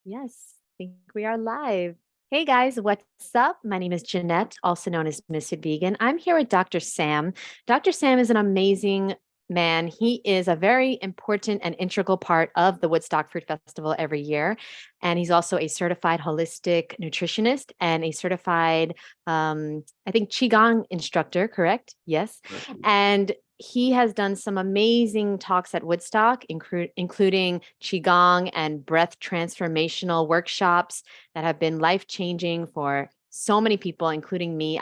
Yes, I think we are live. Hey guys, what's up? My name is Jeannette, also known as Ms.FitVegan. I'm here with Dr. Sam. Dr. Sam is an amazing man. He is a very important and integral part of the Woodstock Fruit Festival every year. And he's also a certified holistic nutritionist and a certified, I think, Qigong instructor, correct? Yes. And he has done some amazing talks at Woodstock, including Qigong and breath transformational workshops that have been life changing for so many people, including me.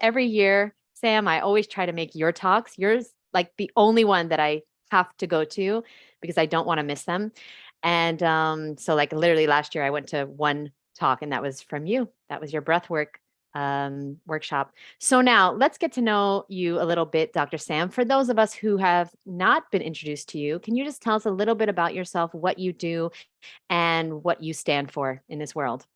Every year, Sam, I always try to make your talks. Yours, like the only one that I have to go to because I don't want to miss them. And so, like, literally last year, I went to one talk and that was from you. That was your breath work workshop. So now let's get to know you a little bit, Dr. Sam. For those of us who have not been introduced to you, can you just tell us a little bit about yourself, what you do, and what you stand for in this world?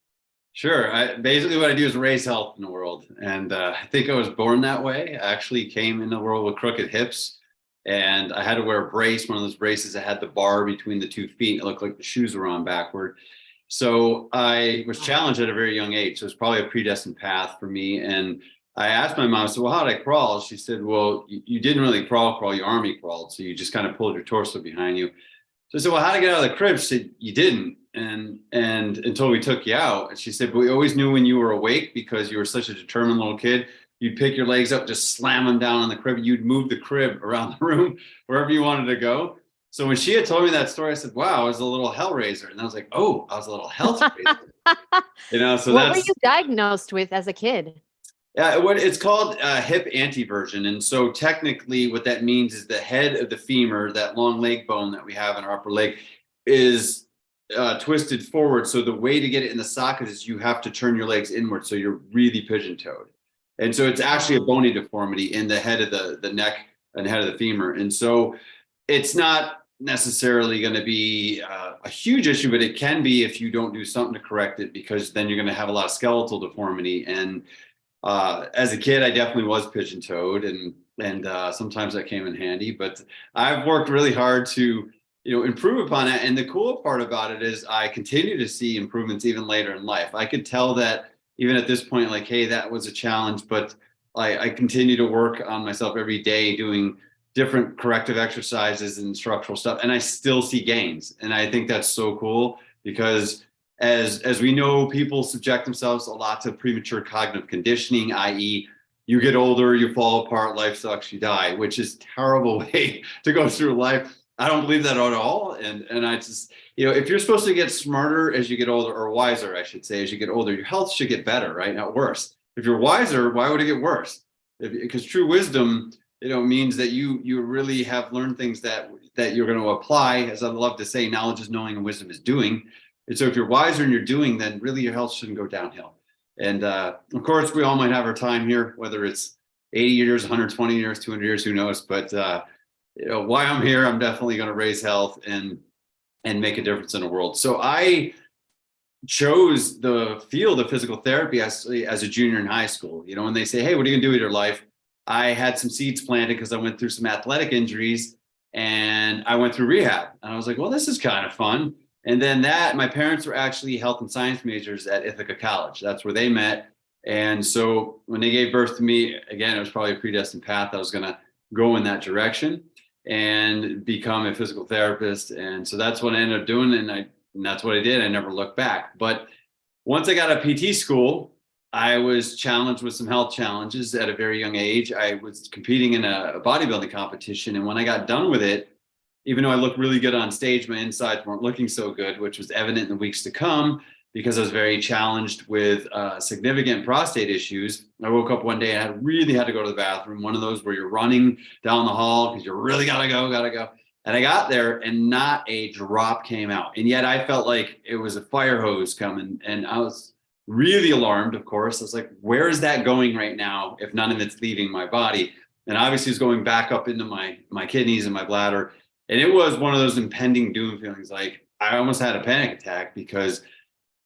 Sure. Basically, what I do is raise health in the world. And I think I was born that way. I actually came in the world with crooked hips and I had to wear a brace, one of those braces that had the bar between the 2 feet. It looked like the shoes were on backward. So I was challenged at a very young age. So it's probably a predestined path for me. And I asked my mom, I said, well, how did I crawl? She said, well, you didn't really crawl, you army crawled. So you just kind of pulled your torso behind you. So I said, well, how to get out of the crib? She said, you didn't. And until we took you out. And she said, but we always knew when you were awake because you were such a determined little kid. You'd pick your legs up, just slam them down on the crib. You'd move the crib around the room, wherever you wanted to go. So when she had told me that story, I said, wow, I was a little hell raiser. And I was like, oh, I was a little health raiser. So What were that's, you diagnosed with as a kid? yeah, what it's called hip anteversion. And so technically what that means is the head of the femur, that long leg bone that we have in our upper leg, is twisted forward. So the way to get it in the socket is you have to turn your legs inward. So you're really pigeon-toed. And so it's actually a bony deformity in the head of the neck and head of the femur. And so it's not necessarily going to be a huge issue, but it can be if you don't do something to correct it, because then you're going to have a lot of skeletal deformity. And as a kid, I definitely was pigeon-toed, and sometimes that came in handy. But I've worked really hard to improve upon that. And the cool part about it is I continue to see improvements even later in life. I could tell that even at this point, like, hey, that was a challenge, but I continue to work on myself every day, doing different corrective exercises and structural stuff, and I still see gains. And I think that's so cool because as we know, people subject themselves a lot to premature cognitive conditioning, i.e., you get older, you fall apart, life sucks, you die, which is a terrible way to go through life. I don't believe that at all. And I just, if you're supposed to get smarter as you get older, or wiser, I should say, as you get older, your health should get better, right? Not worse. If you're wiser, why would it get worse? Because true wisdom, means that you really have learned things that you're going to apply. As I love to say, knowledge is knowing and wisdom is doing. And so if you're wiser and you're doing, then really your health shouldn't go downhill. And of course, we all might have our time here, whether it's 80 years, 120 years, 200 years, who knows? But why I'm here, I'm definitely going to raise health and make a difference in the world. So I chose the field of physical therapy as a junior in high school. When they say, hey, what are you going to do with your life? I had some seeds planted because I went through some athletic injuries and I went through rehab. And I was like, well, this is kind of fun. And then my parents were actually health and science majors at Ithaca College. That's where they met. And so when they gave birth to me, again, it was probably a predestined path. I was going to go in that direction and become a physical therapist. And so that's what I ended up doing. And that's what I did. I never looked back. But once I got a PT school, I was challenged with some health challenges at a very young age. I was competing in a bodybuilding competition. And when I got done with it, even though I looked really good on stage, my insides weren't looking so good, which was evident in the weeks to come because I was very challenged with significant prostate issues. I woke up one day and I really had to go to the bathroom, one of those where you're running down the hall because you really gotta go. And I got there and not a drop came out. And yet I felt like it was a fire hose coming. And I was really alarmed, of course. I was like, where is that going right now if none of it's leaving my body? And obviously it's going back up into my kidneys and my bladder. And it was one of those impending doom feelings. Like I almost had a panic attack because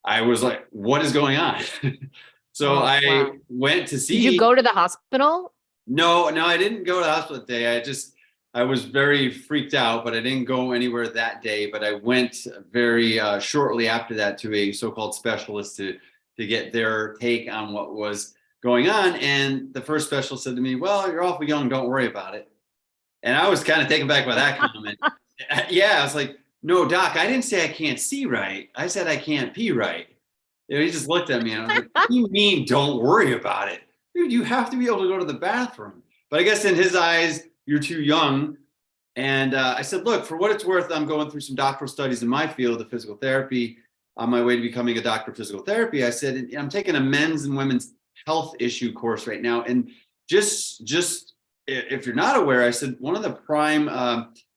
I was like, what is going on? So went to see. Did you go to the hospital? No, I didn't go to the hospital that day. I was very freaked out, but I didn't go anywhere that day. But I went very shortly after that to a so-called specialist to get their take on what was going on. And the first specialist said to me, "Well, you're awfully young. Don't worry about it." And I was kind of taken back by that comment. Yeah, I was like, "No, doc, I didn't say I can't see right. I said I can't pee right." You know, he just looked at me and I was like, "What do you mean, don't worry about it? Dude, you have to be able to go to the bathroom." But I guess in his eyes, you're too young. And I said, "Look, for what it's worth, I'm going through some doctoral studies in my field of physical therapy on my way to becoming a doctor of physical therapy." I said, "I'm taking a men's and women's health issue course right now. And just if you're not aware," I said, "one of the prime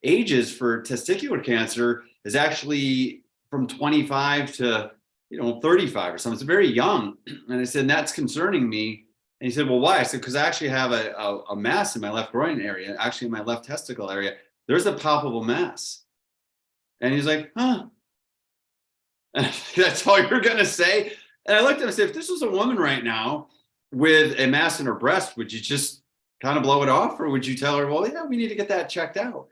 ages for testicular cancer is actually from 25 to 35 or something. It's very young." And I said, "That's concerning me." And he said, "Well, why?" I said, "Because I actually have a mass in my left groin area, actually in my left testicle area. There's a palpable mass." And he's like, "Huh?" And that's all you're going to say? And I looked at him and said, "If this was a woman right now with a mass in her breast, would you just kind of blow it off? Or would you tell her, well, yeah, we need to get that checked out?"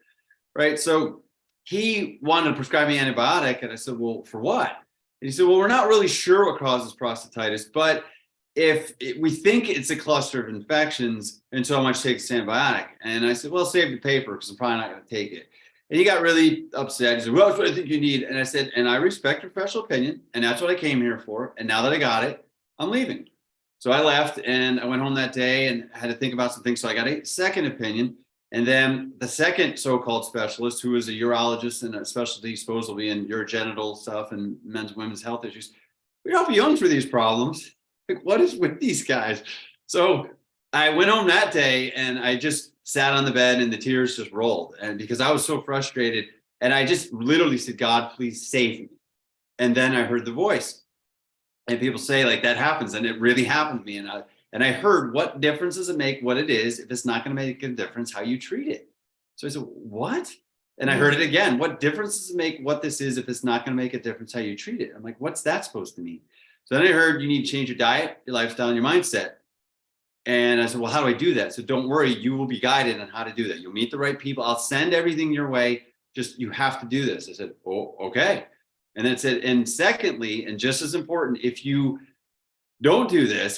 Right. So he wanted to prescribe me an antibiotic. And I said, "Well, for what?" And he said, "Well, we're not really sure what causes prostatitis, but we think it's a cluster of infections, and so much takes this antibiotic." And I said, "Well, save the paper because I'm probably not going to take it." And he got really upset. He said, "Well, that's what I think you need." And I said, "And I respect your professional opinion, and that's what I came here for. And now that I got it, I'm leaving." So I left and I went home that day and had to think about some things. So I got a second opinion. And then the second so-called specialist, who is a urologist and a specialty supposedly in urogenital stuff and men's and women's health issues, "We're awfully young for these problems. Like, what is with these guys?" So I went home that day and I just sat on the bed and the tears just rolled. And because I was so frustrated, and I just literally said, "God, please save me." And then I heard the voice. And people say like that happens, and it really happened to me. And I heard, what difference does it make what it is if it's not going to make a difference how you treat it? So I said, "What?" And I heard it again. "What difference does it make what this is if it's not going to make a difference how you treat it?" I'm like, "What's that supposed to mean?" So then I heard, "You need to change your diet, your lifestyle, and your mindset." And I said, "Well, how do I do that?" So "Don't worry, you will be guided on how to do that. You'll meet the right people. I'll send everything your way. Just, you have to do this." I said, "Oh, okay." And then it said, "And secondly, and just as important, if you don't do this,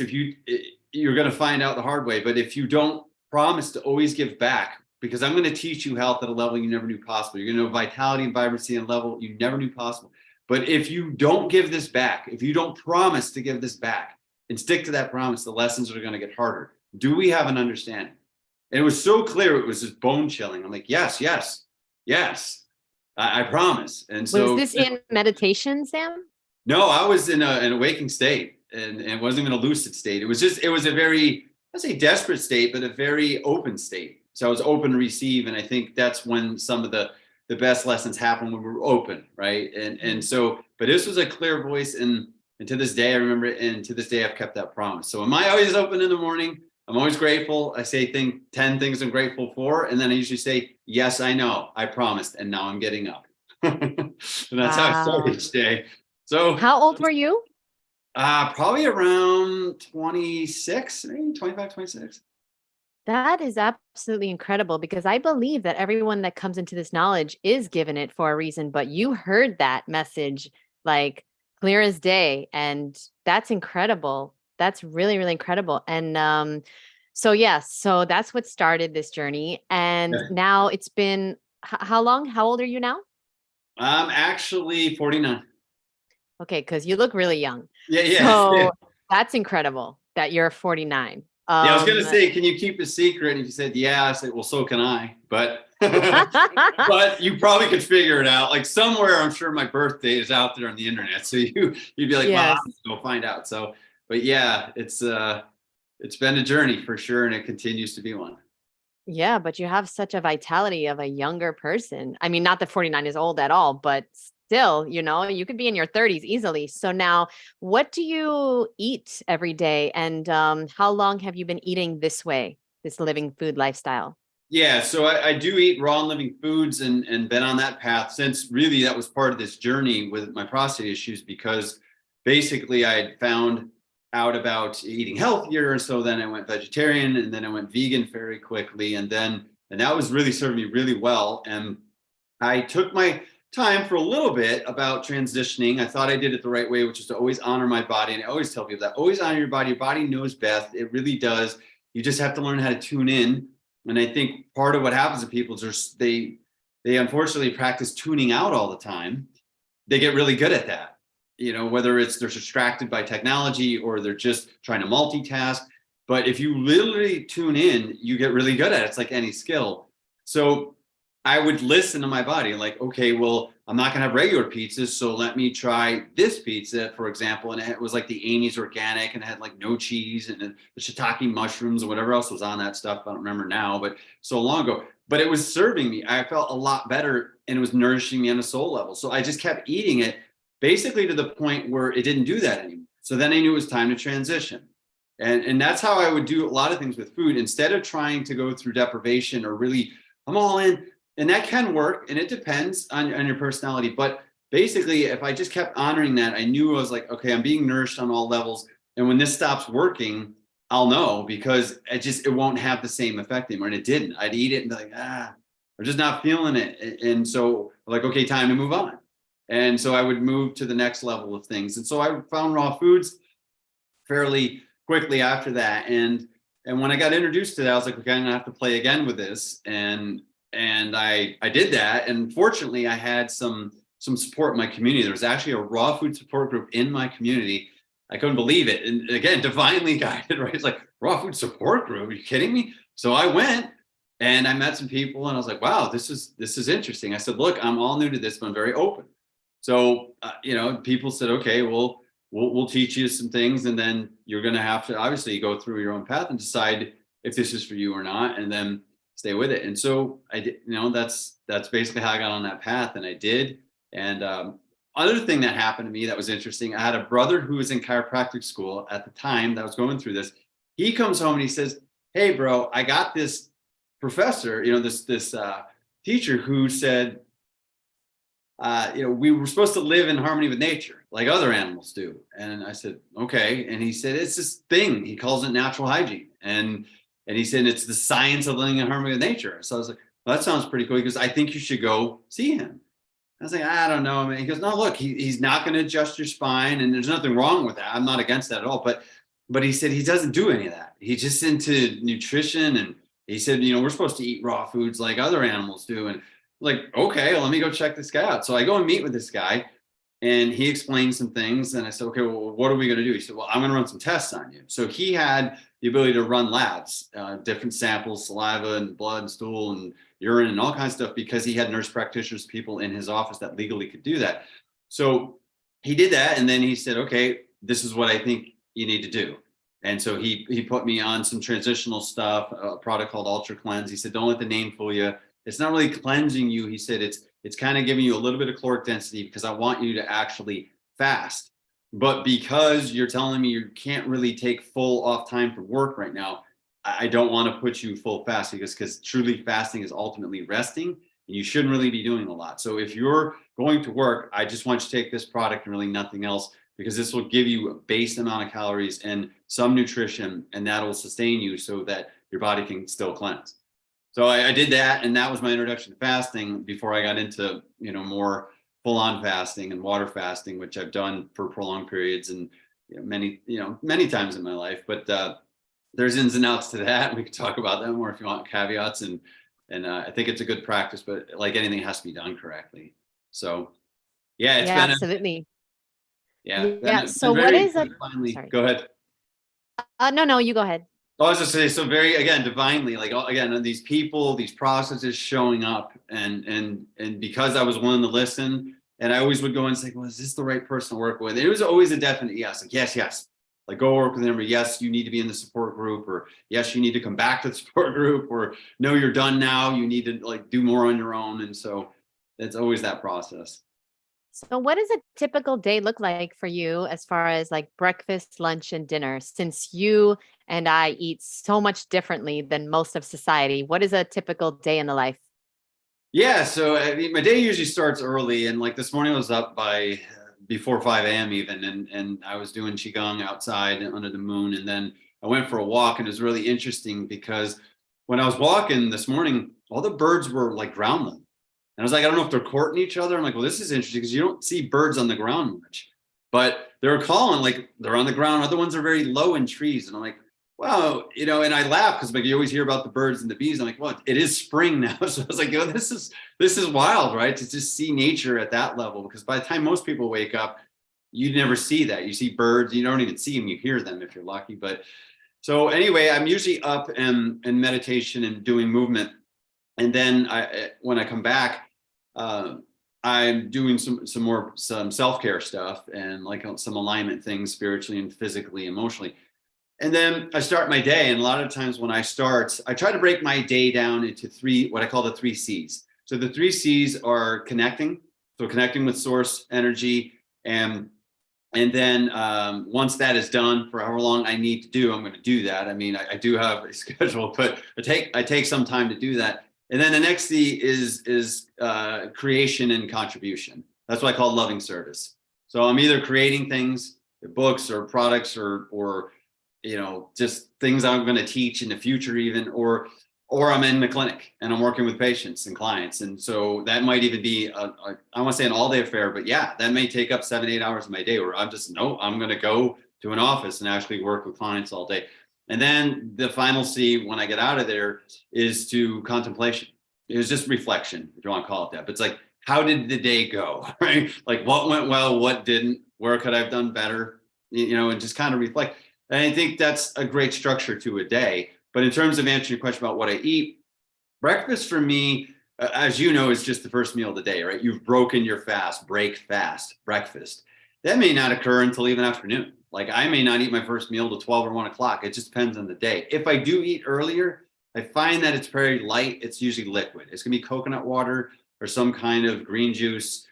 you're going to find out the hard way. But if you don't promise to always give back, because I'm going to teach you health at a level you never knew possible. You're going to know vitality and vibrancy at a level you never knew possible. But if you don't give this back, if you don't promise to give this back and stick to that promise, the lessons are going to get harder. Do we have an understanding?" And it was so clear. It was just bone chilling. I'm like, "Yes, yes, yes. I promise." And so, Was this in meditation, Sam? no, I was in an waking state, and it wasn't even a lucid state. It was a very, I say desperate state, but a very open state. So I was open to receive. And I think that's when some of the best lessons happen, when we're open. Right. And so, but this was a clear voice. And to this day, I remember it. And to this day, I've kept that promise. So am I always open in the morning? I'm always grateful. I say 10 things I'm grateful for. And then I usually say, "Yes, I know, I promised. And now I'm getting up." And that's how I start Wow. each day. So How old were you? probably around 26, maybe 25, 26. That is absolutely incredible, because I believe that everyone that comes into this knowledge is given it for a reason, but you heard that message like clear as day. And that's incredible. That's really, really incredible. And so, yes, so that's what started this journey. And Yeah. now it's been how long? How old are you now? I'm actually 49. Okay, because you look really young. Yeah, yeah, yeah. So that's incredible that you're 49. Yeah, I was gonna say, "Can you keep a secret?" And you said, "Yeah." I said, "Well, so can I." But but you probably could figure it out. Like somewhere, I'm sure my birthday is out there on the internet. So you'd be like, "Well, Yes. I'll go find out." So, but yeah, it's been a journey for sure, and it continues to be one. Yeah, but you have such a vitality of a younger person. I mean, not that 49 is old at all, but still, you could be in your 30s easily. So now, what do you eat every day? And how long have you been eating this way, this living food lifestyle? Yeah, so I do eat raw and living foods, and been on that path since, really, that was part of this journey with my prostate issues, because basically I had found out about eating healthier. And so then I went vegetarian, and then I went vegan very quickly. And then And that was really serving me really well. And I took my time for a little bit about transitioning. I thought I did it the right way, which is to always honor my body. And I always tell people that always honor your body. Your body knows best. It really does. You just have to learn how to tune in. And I think part of what happens to people is they unfortunately practice tuning out all the time. They get really good at that, whether it's they're distracted by technology or they're just trying to multitask. But if you literally tune in, you get really good at it. It's like any skill. So I would listen to my body, like, okay, well, I'm not gonna have regular pizzas, so let me try this pizza, for example. And it was like the Amy's organic, and it had like no cheese and the shiitake mushrooms and whatever else was on that stuff. I don't remember now, but so long ago. But it was serving me. I felt a lot better, and it was nourishing me on a soul level. So I just kept eating it, basically to the point where it didn't do that anymore. So then I knew it was time to transition. And that's how I would do a lot of things with food. Instead of trying to go through deprivation or really, I'm all in. And that can work, and it depends on your personality. But basically, if I just kept honoring that, I knew I was like, okay, I'm being nourished on all levels. And when this stops working, I'll know, because it won't have the same effect anymore. And it didn't. I'd eat it and be like, I'm just not feeling it. And so like, okay, time to move on. And so I would move to the next level of things. And so I found raw foods fairly quickly after that. And when I got introduced to that, I was like, okay, I'm gonna have to play again with this. And I did that. And fortunately, I had some support in my community. There was actually a raw food support group in my community. I couldn't believe it. And again, divinely guided, right? It's like, raw food support group, are you kidding me? So I went and I met some people, and I was like, wow, this is interesting. I said, look, I'm all new to this, but I'm very open. So, people said, okay, well, we'll teach you some things, and then you're going to have to obviously go through your own path and decide if this is for you or not, and then stay with it. And so I did, that's basically how I got on that path, and I did. And other thing that happened to me that was interesting, I had a brother who was in chiropractic school at the time that was going through this. He comes home and he says, hey, bro, I got this professor, this teacher who said, we were supposed to live in harmony with nature like other animals do. And I said, okay. And he said, it's this thing. He calls it natural hygiene. And he said, it's the science of living in harmony with nature. So I was like, well, that sounds pretty cool. He goes, I think you should go see him. I was like, I don't know. He goes, no, look, he's not going to adjust your spine. And there's nothing wrong with that. I'm not against that at all. But he said he doesn't do any of that. He's just into nutrition. And he said, we're supposed to eat raw foods like other animals do. And like, okay, well, let me go check this guy out. So I go and meet with this guy, and he explained some things. And I said, okay, well, what are we going to do? He said, well, I'm going to run some tests on you. So he had the ability to run labs, different samples, saliva and blood and stool and urine and all kinds of stuff, because he had nurse practitioners, people in his office that legally could do that. So he did that. And then he said, okay, this is what I think you need to do. And so he put me on some transitional stuff, a product called Ultra Cleanse. He said, don't let the name fool you. It's not really cleansing you. He said, it's kind of giving you a little bit of caloric density, because I want you to actually fast. But because you're telling me you can't really take full off time for work right now, I don't want to put you full fast, because truly fasting is ultimately resting, and you shouldn't really be doing a lot. So if you're going to work, I just want you to take this product and really nothing else, because this will give you a base amount of calories and some nutrition, and that'll sustain you so that your body can still cleanse. So I did that, and that was my introduction to fasting before I got into, more full-on fasting and water fasting, which I've done for prolonged periods and many times in my life. But there's ins and outs to that. We could talk about that more if you want caveats. And I think it's a good practice, but like anything, it has to be done correctly. So yeah, it's been absolutely. So been what very, is a finally, sorry? go ahead. No, you go ahead. I was just saying, so very, again, divinely, like, again, these people, these processes showing up, and because I was willing to listen, and I always would go and say, well, is this the right person to work with? And it was always a definite yes, like, yes, like go work with them, or yes, you need to be in the support group, or yes, you need to come back to the support group, or no, you're done now, you need to like do more on your own. And so it's always that process. So what does a typical day look like for you as far as like breakfast, lunch, and dinner? Since you and I eat so much differently than most of society, what is a typical day in the life? Yeah, so I mean, my day usually starts early, and like this morning I was up by before 5 a.m. even, and I was doing qigong outside under the moon, and then I went for a walk, and it was really interesting because when I was walking this morning, all the birds were like ground level. And I was like, I don't know if they're courting each other. I'm like, well, this is interesting because you don't see birds on the ground much, but they're calling like they're on the ground. Other ones are very low in trees. And I'm like, wow, you know, and I laugh because like you always hear about the birds and the bees. I'm like, well, it is spring now. So I was like, oh, this is wild, right? To just see nature at that level, because by the time most people wake up, you never see that. You see birds, you don't even see them, you hear them if you're lucky. But so anyway, I'm usually up and meditation and doing movement. And then when I come back, I'm doing some self-care stuff and like some alignment things spiritually and physically, emotionally. And then I start my day. And a lot of times when I start, I try to break my day down into what I call the 3 C's. So the 3 C's are connecting. So connecting with source energy. And then once that is done, for however long I need to do, I'm going to do that. I mean, I do have a schedule, but I take some time to do that. And then the next C is creation and contribution. That's what I call loving service. So I'm either creating things, books or products or you know, just things I'm going to teach in the future even, or I'm in the clinic and I'm working with patients and clients. And so that might even be, I want to say an all day affair, but yeah, that may take up 7-8 hours of my day where I'm going to go to an office and actually work with clients all day. And then the final C, when I get out of there, is to contemplation. It was just reflection, if you want to call it that. But it's like, how did the day go, right? Like what went well, what didn't, where could I have done better, you know, and just kind of reflect. And I think that's a great structure to a day. But in terms of answering your question about what I eat, breakfast for me, as you know, is just the first meal of the day, right? You've broken your fast, break fast, breakfast. That may not occur until even afternoon. Like I may not eat my first meal till 12 or 1 o'clock. It just depends on the day. If I do eat earlier, I find that it's very light. It's usually liquid. It's gonna be coconut water or some kind of green juice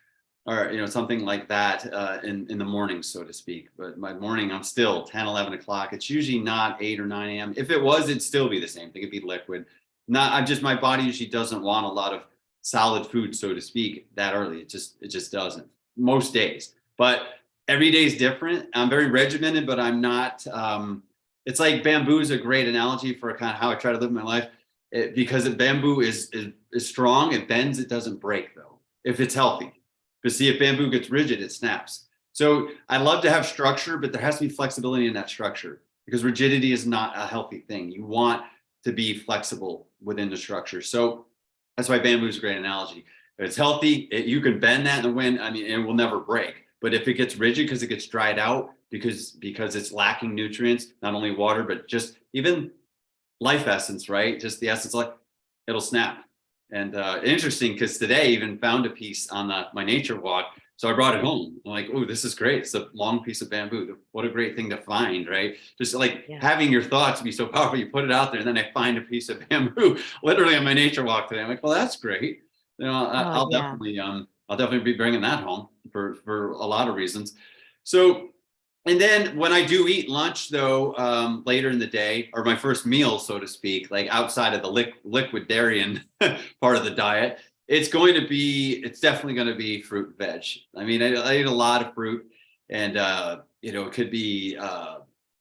or, you know, something like that in the morning, so to speak. But my morning, I'm still 10, 11 o'clock. It's usually not 8 or 9 a.m. If it was, it'd still be the same thing. It'd be liquid. My body usually doesn't want a lot of solid food, so to speak, that early. It just doesn't most days. But every day is different. I'm very regimented, but I'm not, it's like bamboo is a great analogy for kind of how I try to live my life because bamboo is strong. It bends, it doesn't break though, if it's healthy. But see, if bamboo gets rigid, it snaps. So I love to have structure, but there has to be flexibility in that structure because rigidity is not a healthy thing. You want to be flexible within the structure. So that's why bamboo is a great analogy. If it's healthy, you can bend that in the wind. I mean, it will never break. But if it gets rigid because it gets dried out, because it's lacking nutrients, not only water, but just even life essence, right? Just the essence, like it'll snap. And interesting because today I even found a piece on my nature walk. So I brought it home. I'm like, oh, this is great. It's a long piece of bamboo. What a great thing to find, right? Just like having your thoughts be so powerful. You put it out there and then I find a piece of bamboo literally on my nature walk today. I'm like, well, that's great. You know, I'll definitely be bringing that home for a lot of reasons. So, and then when I do eat lunch though, later in the day, or my first meal, so to speak, like outside of the liquidarian part of the diet, it's definitely going to be fruit and veg. I mean, I eat a lot of fruit and, you know, it could be a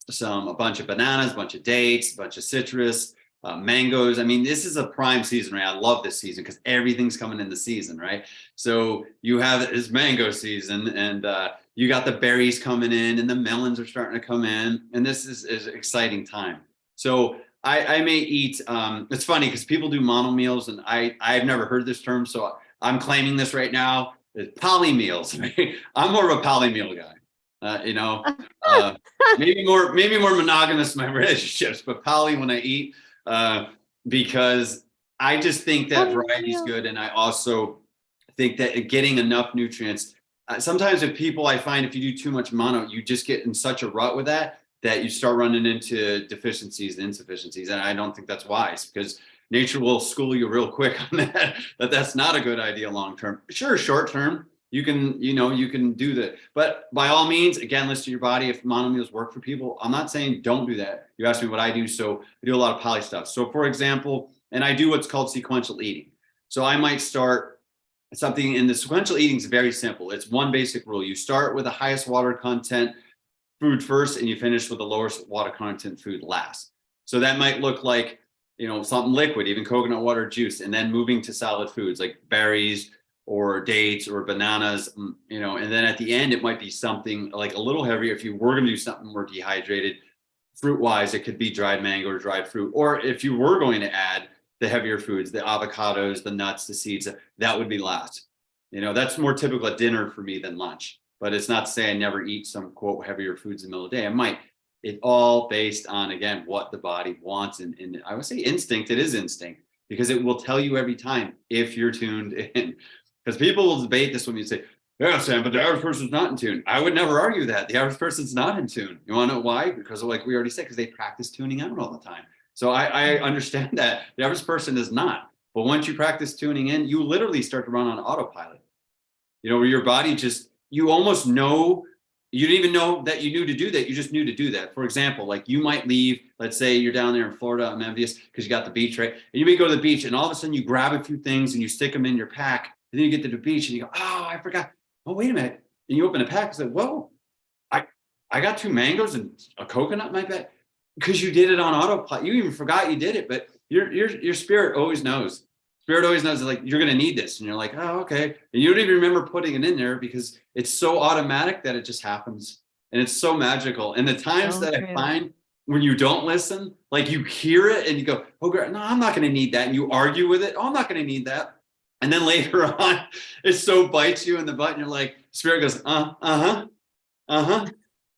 bunch of bananas, a bunch of dates, a bunch of citrus, mangoes. I mean, this is a prime season, right? I love this season because everything's coming in the season, right? So you have this mango season and you got the berries coming in and the melons are starting to come in. And this is an exciting time. So I may eat, it's funny because people do mono meals and I've never heard this term. So I'm claiming this right now. It's poly meals. Right? I'm more of a poly meal guy. You know, maybe more monogamous in my relationships, but poly when I eat, because I just think that variety is good. And I also think that getting enough nutrients, sometimes I find if you do too much mono, you just get in such a rut with that you start running into deficiencies and insufficiencies. And I don't think that's wise because nature will school you real quick on that's not a good idea long-term. Sure, short-term, you can do that. But by all means, again, listen to your body. If mono meals work for people, I'm not saying don't do that. You asked me what I do. So I do a lot of poly stuff. So for example, and I do what's called sequential eating. So I might start something in the sequential eating is very simple. It's one basic rule. You start with the highest water content food first, and you finish with the lowest water content food last. So that might look like something liquid, even coconut water juice, and then moving to solid foods like berries or dates or bananas, and then at the end, it might be something like a little heavier. If you were going to do something more dehydrated, fruit wise, it could be dried mango or dried fruit. Or if you were going to add the heavier foods, the avocados, the nuts, the seeds, that would be last. That's more typical at dinner for me than lunch. But it's not to say I never eat some quote heavier foods in the middle of the day. I might. It's all based on, again, what the body wants. And I would say instinct. It is instinct because it will tell you every time if you're tuned in. Because people will debate this when you say, yeah, Sam, but the average person's not in tune. I would never argue that. The average person's not in tune. You want to know why? Because like we already said, because they practice tuning out all the time. So I understand that the average person is not. But once you practice tuning in, you literally start to run on autopilot. Where your body just, you almost know, you didn't even know that you knew to do that. You just knew to do that. For example, like you might leave, let's say you're down there in Florida, I'm envious because you got the beach, right? And you may go to the beach and all of a sudden you grab a few things and you stick them in your pack. And then you get to the beach and you go, oh, I forgot. Oh, wait a minute. And you open the pack and say, whoa, I got 2 mangoes and a coconut in my bag. Because you did it on autopilot. You even forgot you did it, but your spirit always knows. Spirit always knows, like, you're going to need this. And you're like, oh, okay. And you don't even remember putting it in there because it's so automatic that it just happens. And it's so magical. And the times that I find when you don't listen, like you hear it and you go, oh, no, I'm not going to need that. And you argue with it. Oh, I'm not going to need that. And then later on, it so bites you in the butt. And you're like, spirit goes, uh-huh.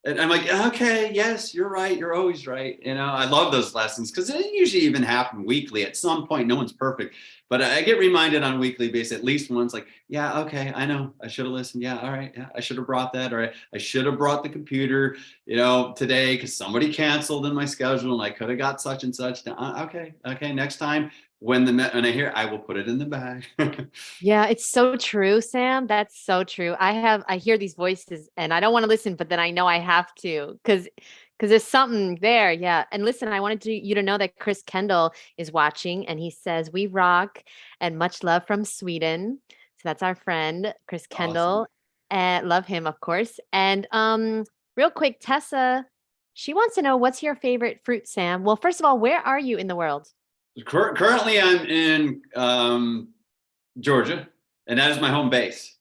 And I'm like, okay, yes, you're right. You're always right. I love those lessons because it usually even happen weekly. At some point, no one's perfect. But I get reminded on a weekly basis, at least once, like, yeah, okay, I know. I should have listened. Yeah, all right. Yeah, I should have brought that. Or I should have brought the computer, today because somebody canceled in my schedule and I could have got such and such. Okay, next time. When I hear, I will put it in the bag. Yeah, it's so true, Sam. That's so true. I hear these voices and I don't want to listen, but then I know I have to because there's something there. Yeah. And listen, I wanted you to know that Chris Kendall is watching and he says, we rock and much love from Sweden. So that's our friend, Chris Kendall. Awesome. And love him, of course. And real quick, Tessa, she wants to know what's your favorite fruit, Sam? Well, first of all, where are you in the world? Currently, I'm in Georgia, and that is my home base.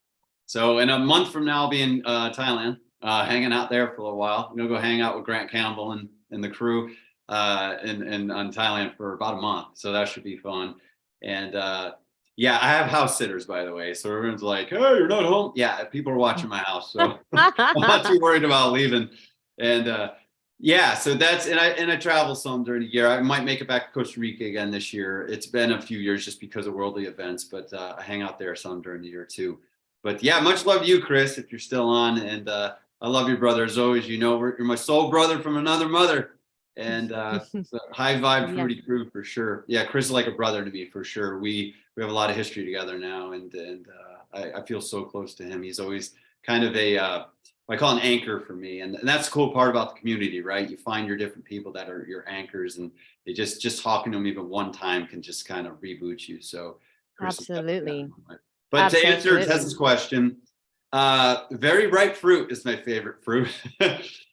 So in a month from now, I'll be in Thailand, hanging out there for a while. I'm gonna go hang out with Grant Campbell and the crew on Thailand for about a month. So that should be fun. And yeah, I have house sitters, by the way. So everyone's like, "Hey, you're not home." Yeah, people are watching my house, so I'm not too worried about leaving. And yeah, so that's and I travel some during the year. I might make it back to Costa Rica again this year. It's been a few years just because of worldly events, but I hang out there some during the year too. But yeah, much love to you, Chris, if you're still on, and I love your brother as always. You're my soul brother from another mother, and so high vibe fruity crew for sure. Yeah, Chris is like a brother to me for sure. We have a lot of history together now, and I feel so close to him. He's always kind of I call an anchor for me. And that's the cool part about the community, right? You find your different people that are your anchors, and they just talking to them even one time can just kind of reboot you. So absolutely. But to answer Tessa's question, very ripe fruit is my favorite fruit.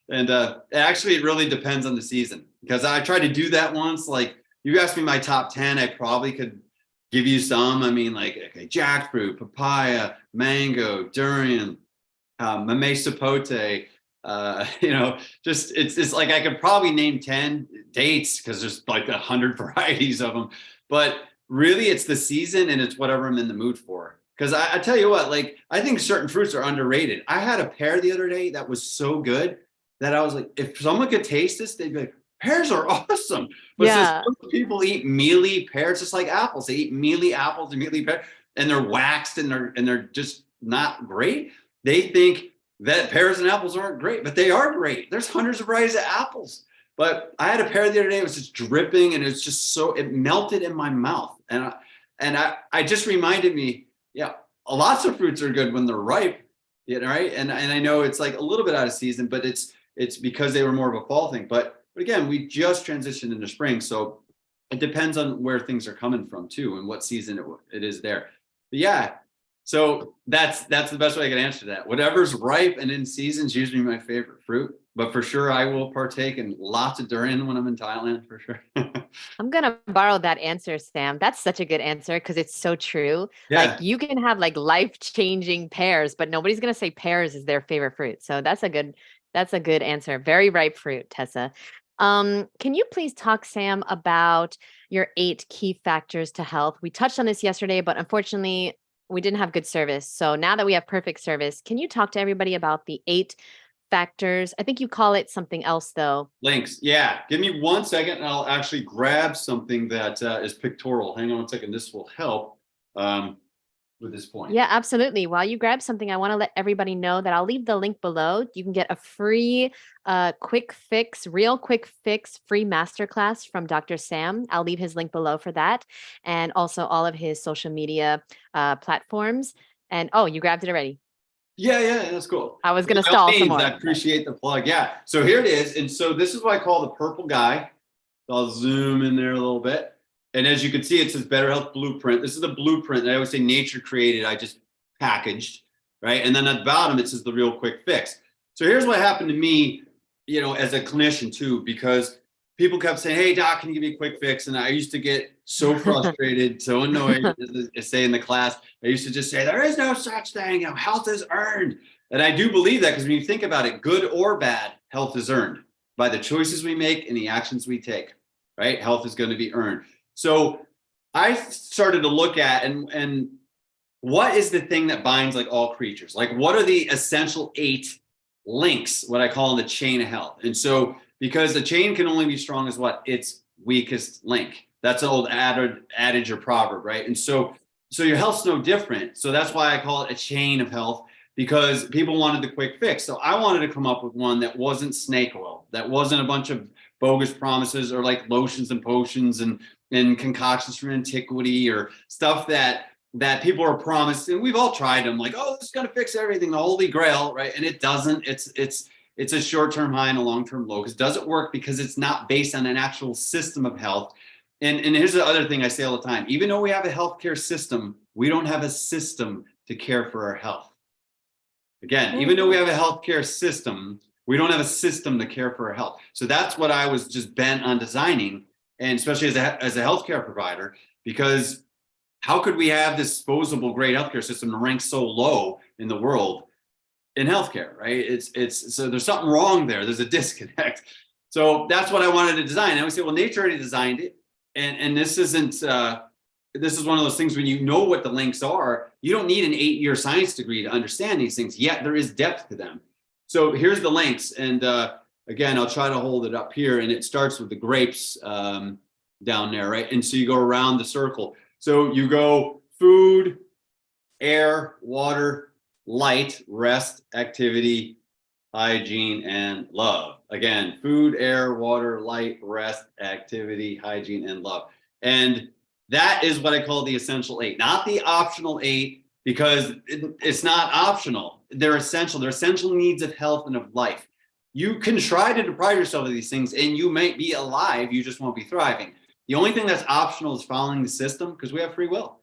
And actually it really depends on the season because I tried to do that once. Like you asked me my top 10, I probably could give you some. I mean, like, okay, jackfruit, papaya, mango, durian, mame sapote, just it's like I could probably name 10 dates because there's like 100 varieties of them. But really, it's the season and it's whatever I'm in the mood for. Because I tell you what, like I think certain fruits are underrated. I had a pear the other day that was so good that I was like, if someone could taste this, they'd be like, pears are awesome. But yeah. Since people eat mealy pears, just like apples. They eat mealy apples and mealy pears, and they're waxed and they're just not great. They think that pears and apples aren't great, but they are great. There's hundreds of varieties of apples. But I had a pear the other day. It was just dripping, and it's just it melted in my mouth. And I just reminded me, yeah, lots of fruits are good when they're ripe, right? And I know it's like a little bit out of season, but it's because they were more of a fall thing. But again, we just transitioned into spring, so it depends on where things are coming from too, and what season it is there. But yeah, So that's the best way I can answer that. Whatever's ripe and in season is usually my favorite fruit. But for sure, I will partake in lots of durian when I'm in Thailand, for sure. I'm gonna borrow that answer, Sam. That's such a good answer because it's so true. Like Yeah. you can have like life-changing pears, but nobody's gonna say pears is their favorite fruit. So that's a good answer. Very ripe fruit, Tessa. Can you please talk, Sam, about your 8 key factors to health? We touched on this yesterday, but unfortunately, we didn't have good service. So now that we have perfect service, can you talk to everybody about the 8 factors? I think you call it something else, though. Links. Yeah. Give me 1 second and I'll actually grab something that is pictorial. Hang on 1 second. This will help with this point. Yeah, absolutely. While you grab something, I want to let everybody know that I'll leave the link below. You can get a free quick fix, real quick fix free masterclass from Dr. Sam. I'll leave his link below for that. And also all of his social media platforms. And oh, you grabbed it already. Yeah, that's cool. I was going to By all stall some means, more. I appreciate the plug. Yeah. So here it is. And so this is what I call the purple guy. So I'll zoom in there a little bit. And as you can see, it says Better Health Blueprint. This is the blueprint that I always say nature created. I just packaged, right? And then at the bottom, it says the real quick fix. So here's what happened to me, as a clinician too, because people kept saying, "Hey, doc, can you give me a quick fix?" And I used to get so frustrated, so annoyed. I say in the class, I used to just say, "There is no such thing. Health is earned." And I do believe that because when you think about it, good or bad, health is earned by the choices we make and the actions we take, right? Health is going to be earned. So I started to look at and what is the thing that binds like all creatures? Like what are the essential 8 links, what I call in the chain of health? And so because the chain can only be strong as what? Its weakest link. That's an old adage or proverb, right? And so your health's no different. So that's why I call it a chain of health, because people wanted the quick fix. So I wanted to come up with one that wasn't snake oil, that wasn't a bunch of bogus promises or like lotions and potions and concoctions from antiquity or stuff that people are promised. And we've all tried them like, oh, this is going to fix everything, the holy grail, right? And it doesn't. It's a short-term high and a long-term low, because it doesn't work because it's not based on an actual system of health. And here's the other thing I say all the time. Even though we have a healthcare system, we don't have a system to care for our health. Again, even though we have a healthcare system, we don't have a system to care for our health. So that's what I was just bent on designing, and especially as a healthcare provider, because how could we have this disposable great healthcare system rank so low in the world in healthcare, right? It's so there's something wrong there. There's a disconnect. So that's what I wanted to design. I would say, well, nature already designed it, and this isn't. This is one of those things when you know what the links are, you don't need an 8-year science degree to understand these things, yet there is depth to them. So here's the links. And again, I'll try to hold it up here. And it starts with the grapes down there, right? And so you go around the circle. So you go food, air, water, light, rest, activity, hygiene, and love. Again, food, air, water, light, rest, activity, hygiene, and love. And that is what I call the essential 8, not the optional 8, because it's not optional. They're essential. They're essential needs of health and of life. You can try to deprive yourself of these things and you might be alive. You just won't be thriving. The only thing that's optional is following the system, because we have free will.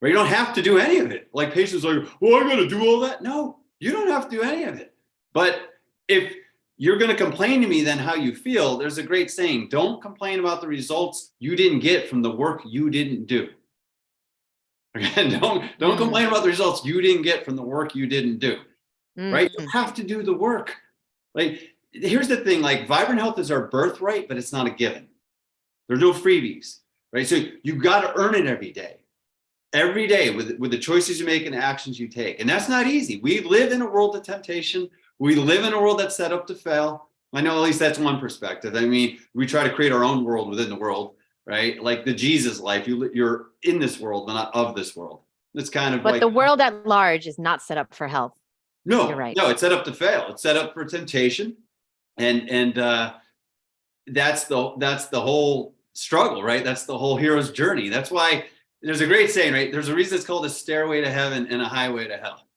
Right? You don't have to do any of it. Like patients are like, well, I'm going to do all that. No, you don't have to do any of it. But if you're going to complain to me then how you feel, there's a great saying: don't complain about the results you didn't get from the work you didn't do. Again, don't complain about the results you didn't get from the work you didn't do. Right? You have to do the work. Like, here's the thing, like vibrant health is our birthright, but it's not a given. There's no freebies, right? So you got to earn it every day with the choices you make and the actions you take. And that's not easy. We live in a world of temptation. We live in a world that's set up to fail. I know at least that's one perspective. I mean, we try to create our own world within the world, right? Like the Jesus life, you're in this world, but not of this world. It's kind of But like the world at large is not set up for health. no, You're right. No, it's set up to fail. It's set up for temptation, and that's the whole struggle, right? That's the whole hero's journey. That's why there's a great saying, right? There's a reason it's called a stairway to heaven and a highway to hell,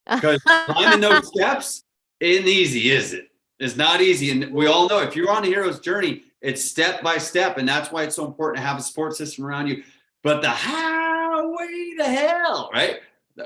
because climbing those steps isn't easy, is it? It's not easy, and we all know if you're on a hero's journey, it's step by step, and that's why it's so important to have a support system around you. But the highway to hell, right?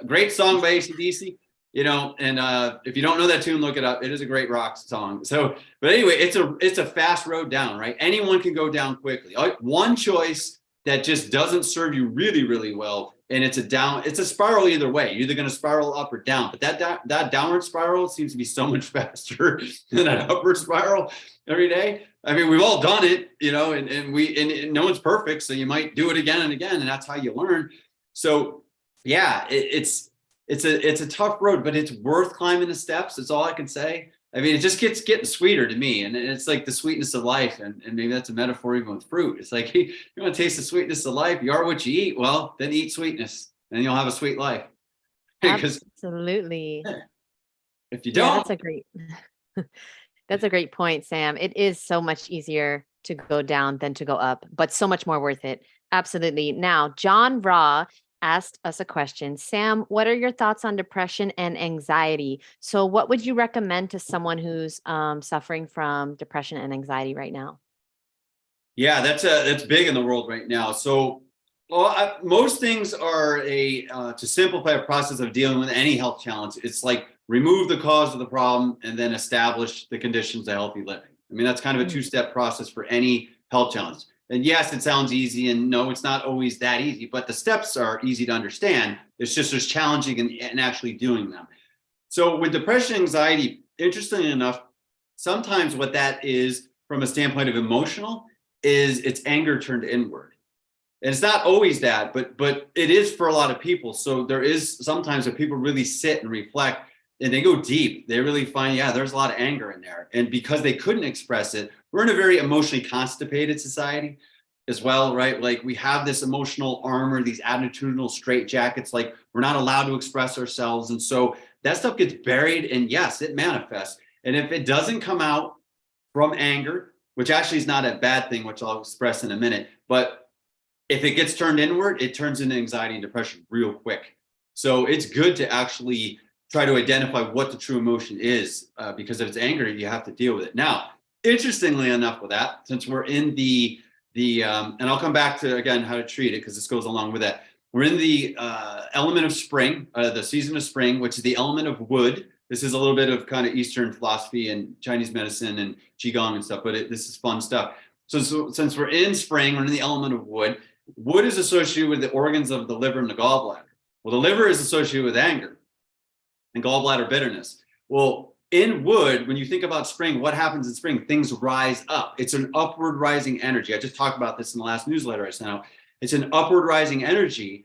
Great song by AC/DC, and if you don't know that tune, look it up. It is a great rock song. So, but anyway, it's a fast road down, right? Anyone can go down quickly. One choice that just doesn't serve you really, really well, and it's a spiral either way. You're either going to spiral up or down, but that downward spiral seems to be so much faster than that upward spiral every day. I mean, we've all done it, and no one's perfect, so you might do it again and again, and that's how you learn. So yeah, it's a tough road, but it's worth climbing the steps. That's all I can say. I mean, it just gets getting sweeter to me, and it's like the sweetness of life, and maybe that's a metaphor even with fruit. It's like, you want to taste the sweetness of life. You are what you eat. Well, then eat sweetness, and you'll have a sweet life. Absolutely. If you don't, that's a great point, Sam. It is so much easier to go down than to go up, but so much more worth it. Absolutely. Now, John Raw asked us a question. Sam, what are your thoughts on depression and anxiety? So what would you recommend to someone who's suffering from depression and anxiety right now? Yeah, that's big in the world right now. So most things are to simplify a process of dealing with any health challenge. It's like remove the cause of the problem and then establish the conditions of healthy living. I mean, that's kind of a two-step process for any health challenge. And yes, it sounds easy, and no, it's not always that easy, but the steps are easy to understand. It's just as challenging in actually doing them. So with depression, anxiety, interestingly enough, sometimes what that is from a standpoint of emotional is it's anger turned inward. And it's not always that, but it is for a lot of people. So there is sometimes that people really sit and reflect and they go deep. They really find, there's a lot of anger in there. And because they couldn't express it, we're in a very emotionally constipated society as well, right? Like we have this emotional armor, these attitudinal straitjackets, like we're not allowed to express ourselves. And so that stuff gets buried, and yes, it manifests. And if it doesn't come out from anger, which actually is not a bad thing, which I'll express in a minute, but if it gets turned inward, it turns into anxiety and depression real quick. So it's good to actually try to identify what the true emotion is, because if it's anger, you have to deal with it. Now, interestingly enough with that, since we're in the and I'll come back to, again, how to treat it, because this goes along with that. We're in the element of spring, the season of spring, which is the element of wood. This is a little bit of kind of Eastern philosophy and Chinese medicine and Qigong and stuff, but this is fun stuff. So since we're in spring, we're in the element of wood. Wood is associated with the organs of the liver and the gallbladder. Well, the liver is associated with anger and gallbladder bitterness. Well, in wood, when you think about spring, what happens in spring? Things rise up. It's an upward rising energy. I just talked about this in the last newsletter I sent out. It's an upward rising energy,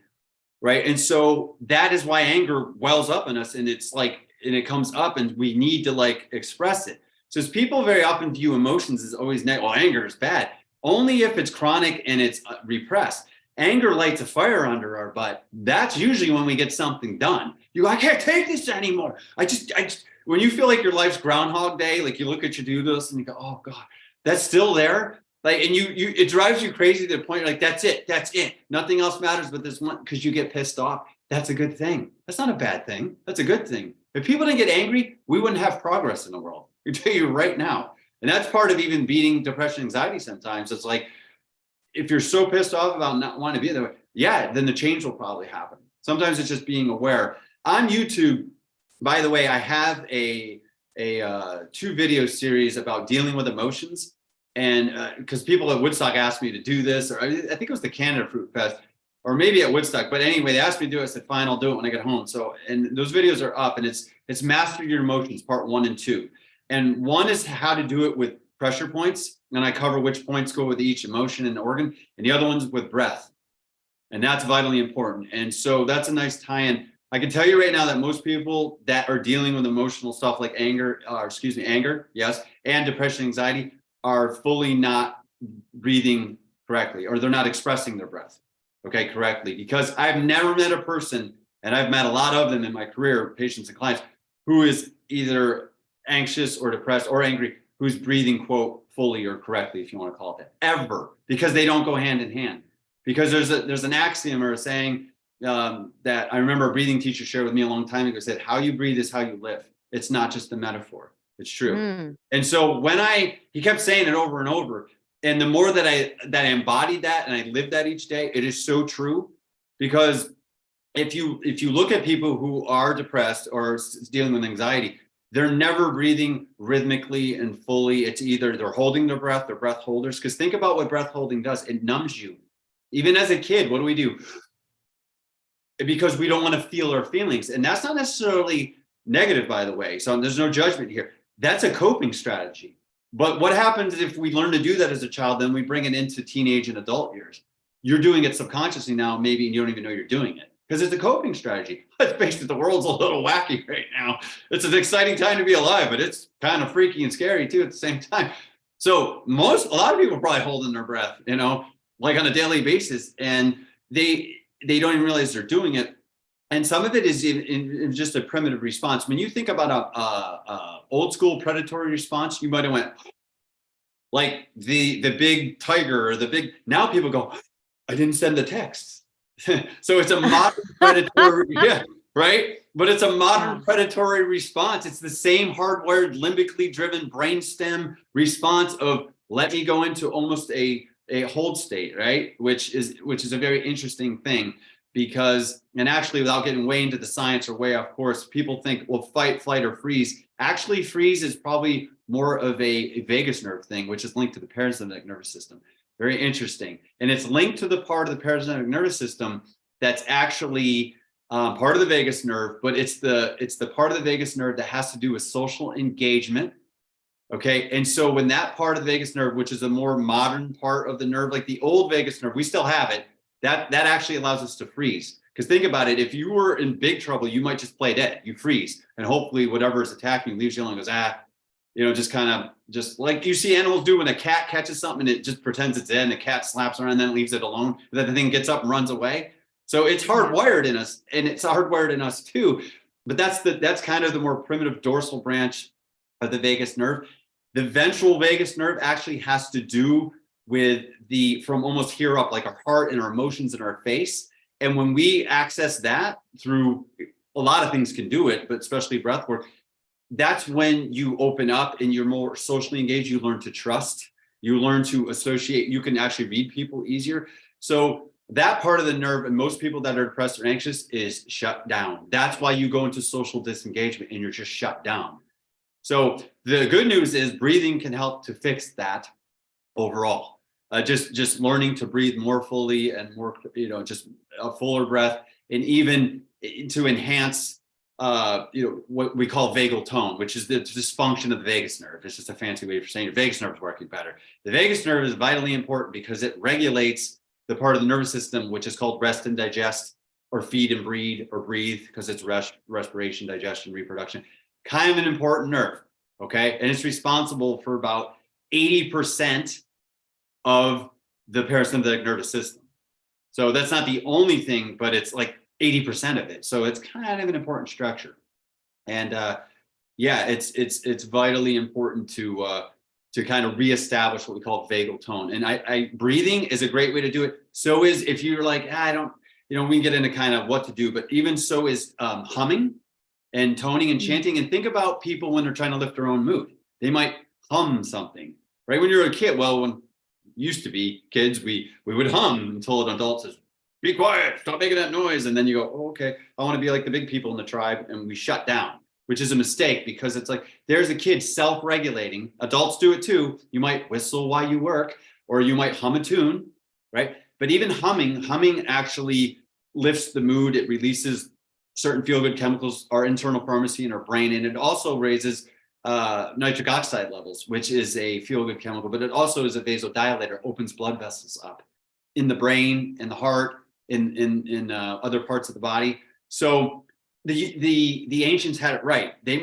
right? And so that is why anger wells up in us, and it comes up, and we need to express it. So as people very often view emotions as always negative. Well, anger is bad. Only if it's chronic and it's repressed. Anger lights a fire under our butt. That's usually when we get something done. I can't take this anymore. I just, when you feel like your life's Groundhog Day, like you look at your to-do list and you go, oh God, that's still there. And it drives you crazy to the point you're like, that's it. Nothing else matters but this one, because you get pissed off. That's a good thing. That's not a bad thing. That's a good thing. If people didn't get angry, we wouldn't have progress in the world. I can tell you right now. And that's part of even beating depression, anxiety sometimes. It's like, if you're so pissed off about not wanting to be there, then the change will probably happen. Sometimes it's just being aware. On YouTube, by the way, I have a 2-video series about dealing with emotions. And because people at Woodstock asked me to do this, or I think it was the Canada Fruit Fest, or maybe at Woodstock. But anyway, they asked me to do it. I said, fine, I'll do it when I get home. So, and those videos are up, and it's Master Your Emotions, part 1 and 2. And 1 is how to do it with pressure points, and I cover which points go with each emotion and organ, and the other one's with breath. And that's vitally important. And so that's a nice tie-in. I can tell you right now that most people that are dealing with emotional stuff like anger, yes, and depression, anxiety, are fully not breathing correctly, or they're not expressing their breath, correctly. Because I've never met a person, and I've met a lot of them in my career, patients and clients, who is either anxious or depressed or angry, who's breathing, quote, fully or correctly, if you want to call it that, ever, because they don't go hand in hand. Because there's an axiom or a saying that I remember a breathing teacher shared with me a long time ago, said, how you breathe is how you live. It's not just a metaphor. It's true. And so he kept saying it over and over. And the more that I embodied that and I lived that each day, it is so true, because if you look at people who are depressed or dealing with anxiety, they're never breathing rhythmically and fully. It's either they're holding their breath, they're breath holders. Because think about what breath holding does. It numbs you. Even as a kid, what do? Because we don't want to feel our feelings. And that's not necessarily negative, by the way. So there's no judgment here. That's a coping strategy. But what happens if we learn to do that as a child, then we bring it into teenage and adult years? You're doing it subconsciously now, maybe, and you don't even know you're doing it because it's a coping strategy. Let's face it, the world's a little wacky right now. It's an exciting time to be alive, but it's kind of freaky and scary too at the same time. So a lot of people are probably holding their breath, like on a daily basis, and they don't even realize they're doing it. And some of it is in just a primitive response. When you think about a old school predatory response, you might have went like the big tiger or the big. Now people go, I didn't send the text. So it's a modern predatory, yeah, right? But it's a modern predatory response. It's the same hardwired, limbically driven brainstem response of let me go into almost a hold state, right? Which is a very interesting thing. Because, and actually without getting way into the science or way off course, people think, well, fight, flight, or freeze. Actually, freeze is probably more of a vagus nerve thing, which is linked to the parasympathetic nervous system. Very interesting. And it's linked to the part of the parasympathetic nervous system that's actually part of the vagus nerve, but it's the part of the vagus nerve that has to do with social engagement. Okay. And so when that part of the vagus nerve, which is a more modern part of the nerve, like the old vagus nerve, we still have it. That actually allows us to freeze. Because think about it, if you were in big trouble, you might just play dead. You freeze, and hopefully whatever is attacking you leaves you alone and goes, just kind of just like you see animals do when a cat catches something and it just pretends it's dead and the cat slaps around and then leaves it alone. Then the thing gets up and runs away. So it's hardwired in us, and it's hardwired in us too. But that's kind of the more primitive dorsal branch of the vagus nerve. The ventral vagus nerve actually has to do with from almost here up, like our heart and our emotions and our face. And when we access that through a lot of things can do it, but especially breath work, that's when you open up and you're more socially engaged. You learn to trust, you learn to associate, you can actually read people easier. So that part of the nerve, and most people that are depressed or anxious, is shut down. That's why you go into social disengagement and you're just shut down. So the good news is breathing can help to fix that overall. Just learning to breathe more fully and more, just a fuller breath, and even to enhance, what we call vagal tone, which is the dysfunction of the vagus nerve. It's just a fancy way for saying your vagus nerve is working better. The vagus nerve is vitally important because it regulates the part of the nervous system, which is called rest and digest, or feed and breathe, or breathe, because it's respiration, digestion, reproduction. Kind of an important nerve, okay? And it's responsible for about 80% of the parasympathetic nervous system. So that's not the only thing, but it's like 80% of it. So it's kind of an important structure. And it's vitally important to kind of reestablish what we call vagal tone. And breathing is a great way to do it. So is, if you're like, I don't, we can get into kind of what to do, but even so is humming and toning and chanting. And think about people when they're trying to lift their own mood. They might hum something, right? When you're a kid, when used to be kids, we would hum until an adult says, be quiet, stop making that noise. And then you go, okay, I want to be like the big people in the tribe. And we shut down, which is a mistake, because it's like, there's a kid self-regulating. Adults do it too. You might whistle while you work, or you might hum a tune, right? But even humming actually lifts the mood. It releases certain feel-good chemicals, our internal pharmacy in our brain. And it also raises nitric oxide levels, which is a feel-good chemical, but it also is a vasodilator, opens blood vessels up in the brain, in the heart, in other parts of the body. So the ancients had it right. They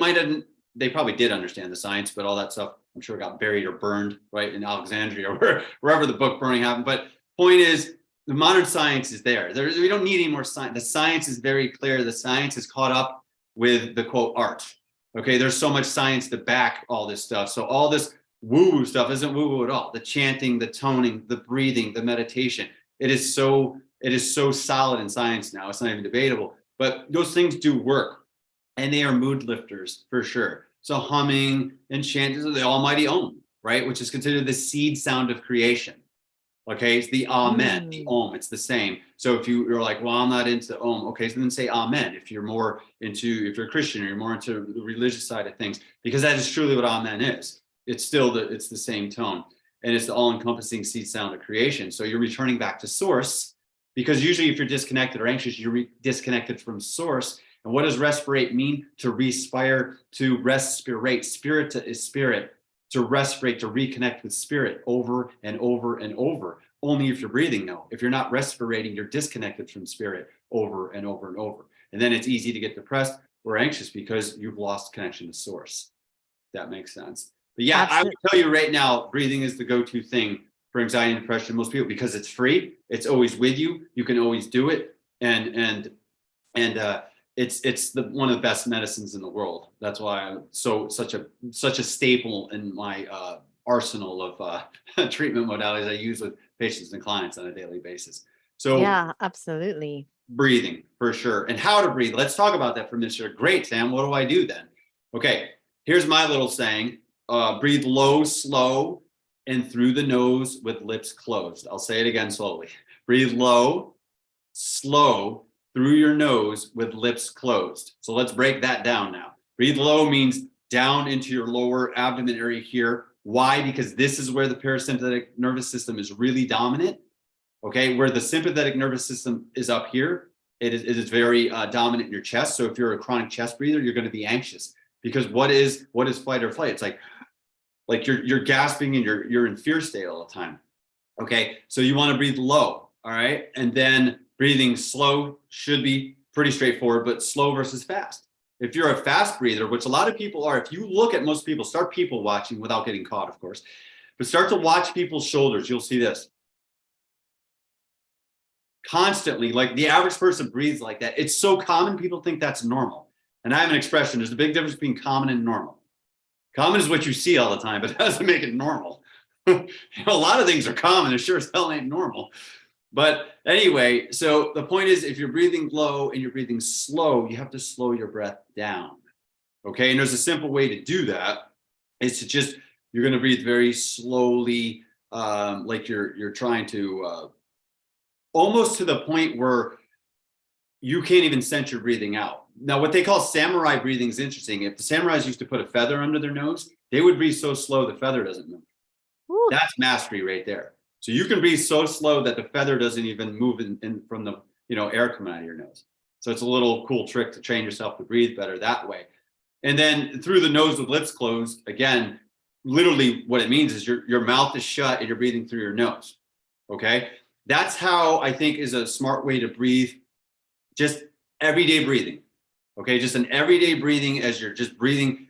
probably did understand the science, but all that stuff I'm sure got buried or burned, right, in Alexandria or wherever the book burning happened. But point is, the modern science is there. We don't need any more science. The science is very clear. The science is caught up with the quote art. Okay, there's so much science to back all this stuff. So all this woo-woo stuff isn't woo-woo at all. The chanting, the toning, the breathing, the meditation. It is so solid in science now. It's not even debatable. But those things do work, and they are mood lifters for sure. So humming and chanting is the almighty Om, right? Which is considered the seed sound of creation. Okay, it's the amen, the om, it's the same. So if you're like, well, I'm not into om, okay, so then say amen. If you're more into, if you're a Christian or you're more into the religious side of things, because that is truly what amen is. It's still it's the same tone, and it's the all-encompassing seed sound of creation. So you're returning back to source, because usually if you're disconnected or anxious, you're disconnected from source. And what does respirate mean? To respire, to respirate. Spirit is spirit. To respirate, to reconnect with spirit over and over and over. Only if you're breathing, though. If you're not respirating, you're disconnected from spirit over and over and over. And then it's easy to get depressed or anxious because you've lost connection to source. That makes sense. But yeah, absolutely. I would tell you right now, breathing is the go-to thing for anxiety and depression. Most people, because it's free, it's always with you. You can always do it, and it's one of the best medicines in the world. That's why I'm such a staple in my arsenal of treatment modalities I use with patients and clients on a daily basis. So yeah, absolutely. Breathing for sure. And how to breathe. Let's talk about that for a minute. Great, Sam. What do I do then? Okay, here's my little saying. Breathe low, slow, and through the nose with lips closed. I'll say it again slowly. Breathe low, slow, through your nose with lips closed. So let's break that down now. Breathe low means down into your lower abdomen area here. Why? Because this is where the parasympathetic nervous system is really dominant. Okay, where the sympathetic nervous system is up here, it is very dominant in your chest. So if you're a chronic chest breather, you're going to be anxious, because what is fight or flight? It's like you're gasping and you're in fear state all the time. Okay, so you want to breathe low, all right, and then breathing slow should be pretty straightforward, but slow versus fast. If you're a fast breather, which a lot of people are, if you look at most people, start people watching without getting caught, of course, but start to watch people's shoulders, you'll see this. Constantly, like the average person breathes like that. It's so common, people think that's normal. And I have an expression, there's a big difference between common and normal. Common is what you see all the time, but it doesn't make it normal. A lot of things are common, it sure as hell ain't normal. But anyway, so the point is, if you're breathing low and you're breathing slow, you have to slow your breath down. Okay, and there's a simple way to do that. Is to just, you're going to breathe very slowly, like you're trying to almost to the point where you can't even sense your breathing out. Now, what they call samurai breathing is interesting. If the samurais used to put a feather under their nose, they would breathe so slow the feather doesn't move. Ooh. That's mastery right there. So you can breathe so slow that the feather doesn't even move in from the air coming out of your nose. So it's a little cool trick to train yourself to breathe better that way. And then through the nose with lips closed, again, literally what it means is your mouth is shut and you're breathing through your nose. Okay, that's how I think is a smart way to breathe. Just everyday breathing. Okay, just an everyday breathing as you're just breathing.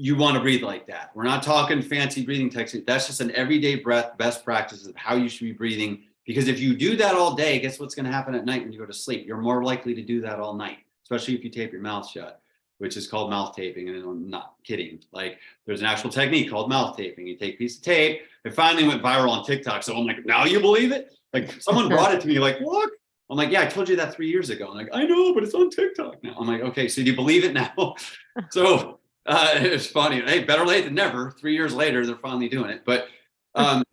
You want to breathe like that. We're not talking fancy breathing techniques. That's just an everyday breath, best practices of how you should be breathing. Because if you do that all day, guess what's going to happen at night when you go to sleep? You're more likely to do that all night, especially if you tape your mouth shut, which is called mouth taping. And I'm not kidding. Like, there's an actual technique called mouth taping. You take a piece of tape. It finally went viral on TikTok. So I'm like, now you believe it? Like, someone brought it to me, like, look. I'm like, yeah, I told you that 3 years ago. I'm like, I know, but it's on TikTok now. I'm like, okay, so do you believe it now? So it's funny. Hey, better late than never. 3 years later, they're finally doing it. But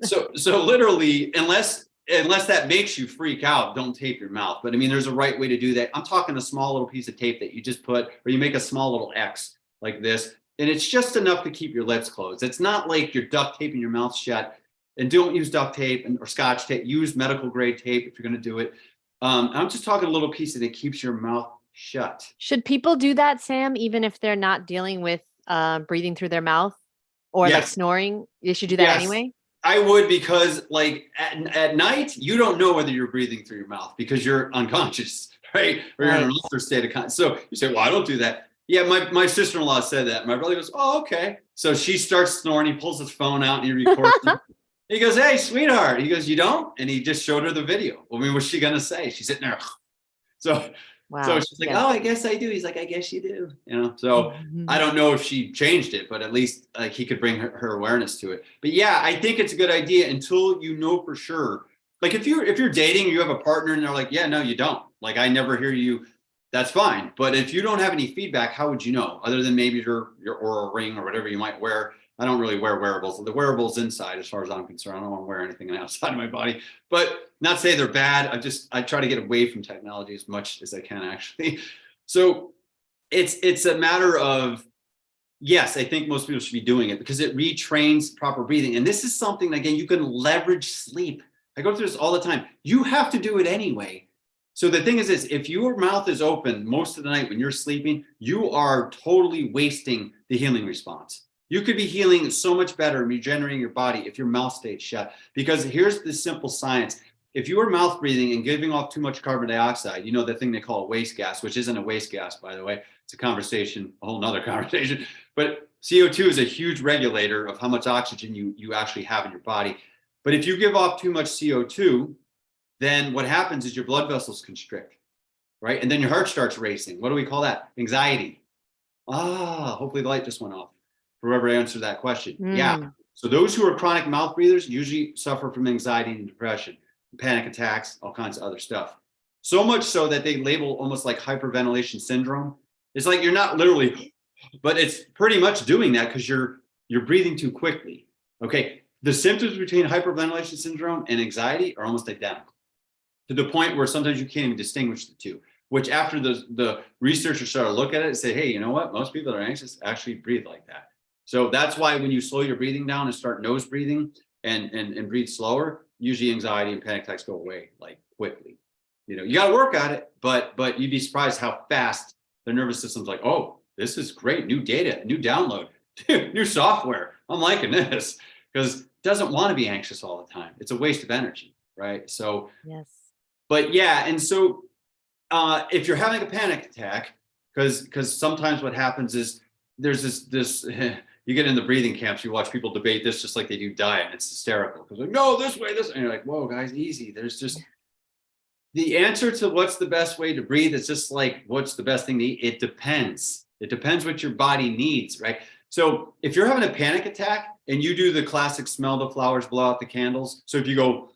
so literally, unless that makes you freak out, don't tape your mouth. But I mean, there's a right way to do that. I'm talking a small little piece of tape that you just put, or you make a small little X like this, and it's just enough to keep your lips closed. It's not like you're duct taping your mouth shut. And don't use duct tape or Scotch tape. Use medical grade tape if you're going to do it. I'm just talking a little piece that keeps your mouth shut. Should people do that, Sam, even if they're not dealing with breathing through their mouth or like snoring? They should do that anyway? I would, because like at night, you don't know whether you're breathing through your mouth because you're unconscious, right? Or you're in an altered state of consciousness. So you say, well, I don't do that. Yeah, my sister-in-law said that. My brother goes, oh, okay. So she starts snoring. He pulls his phone out and he records it. He goes, hey, sweetheart. He goes, you don't? And he just showed her the video. Well, I mean, what's she going to say? She's sitting there. So she's like, oh, I guess I do. He's like, I guess you do. So I don't know if she changed it, but at least like he could bring her awareness to it. But yeah, I think it's a good idea until you know for sure. Like if you're dating, you have a partner and they're like, yeah, no, you don't. Like, I never hear you that's fine. But if you don't have any feedback, how would you know? Other than maybe your Oura ring or whatever you might wear. I don't really wear wearables. The wearables inside, as far as I'm concerned, I don't want to wear anything outside of my body. But not say they're bad. I try to get away from technology as much as I can, actually. So it's a matter of, yes, I think most people should be doing it because it retrains proper breathing. And this is something, again, you can leverage sleep. I go through this all the time. You have to do it anyway. So the thing is this, if your mouth is open most of the night when you're sleeping, you are totally wasting the healing response. You could be healing so much better and regenerating your body if your mouth stayed shut. Because here's the simple science. If you are mouth breathing and giving off too much carbon dioxide, you know, the thing they call a waste gas, which isn't a waste gas, by the way. It's a conversation, a whole nother conversation. But CO2 is a huge regulator of how much oxygen you actually have in your body. But if you give off too much CO2, then what happens is your blood vessels constrict, right? And then your heart starts racing. What do we call that? Anxiety. Hopefully the light just went off. Whoever answered that question. Yeah. So those who are chronic mouth breathers usually suffer from anxiety and depression, panic attacks, all kinds of other stuff. So much so that they label almost like hyperventilation syndrome. It's like you're not literally, but it's pretty much doing that because you're breathing too quickly. Okay. The symptoms between hyperventilation syndrome and anxiety are almost identical, to the point where sometimes you can't even distinguish the two, which after the researchers started to look at it and say, hey, you know what? Most people that are anxious actually breathe like that. So that's why when you slow your breathing down and start nose breathing and breathe slower, usually anxiety and panic attacks go away like quickly. You know, you got to work at it, but you'd be surprised how fast the nervous system's like, oh, this is great. New data, new download, new software. I'm liking this, because it doesn't want to be anxious all the time. It's a waste of energy, right? So, yes. But yeah, and so if you're having a panic attack, because sometimes what happens is there's this you get in the breathing camps, you watch people debate this just like they do diet. It's hysterical because like, no, this way, this, and you're like, whoa, guys, easy. There's just the answer to what's the best way to breathe. It's just like, what's the best thing to eat? It depends. It depends what your body needs, right? So if you're having a panic attack and you do the classic smell the flowers, blow out the candles. So if you go,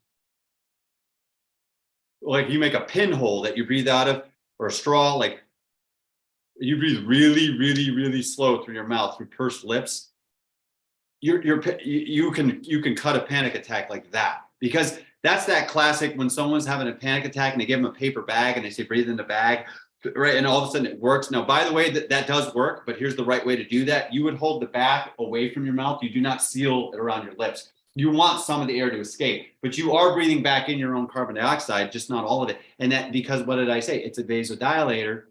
like you make a pinhole that you breathe out of, or a straw, like you breathe really, really, really slow through your mouth, through pursed lips, you can cut a panic attack like that. Because that's that classic when someone's having a panic attack and they give them a paper bag and they say, breathe in the bag, right? And all of a sudden it works. Now, by the way, that does work, but here's the right way to do that. You would hold the bag away from your mouth. You do not seal it around your lips. You want some of the air to escape, but you are breathing back in your own carbon dioxide, just not all of it. And that, because what did I say? It's a vasodilator,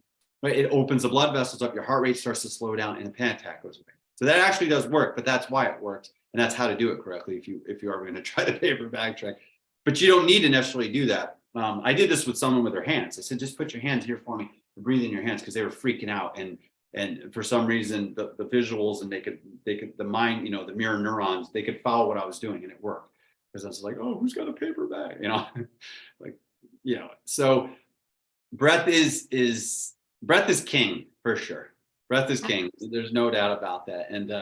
right? It opens the blood vessels up, your heart rate starts to slow down, and the panic attack goes away. So that actually does work, but that's why it works. And that's how to do it correctly if you are going to try the paper bag trick. But you don't need to necessarily do that. I did this with someone with their hands. I said, just put your hands here for me and breathe in your hands, because they were freaking out. And for some reason, the visuals and they could the mind, you know, the mirror neurons, they could follow what I was doing, and it worked. Because I was like, oh, who's got a paper bag? You know, like, you know, so breath is king for sure. Breath is king. There's no doubt about that. And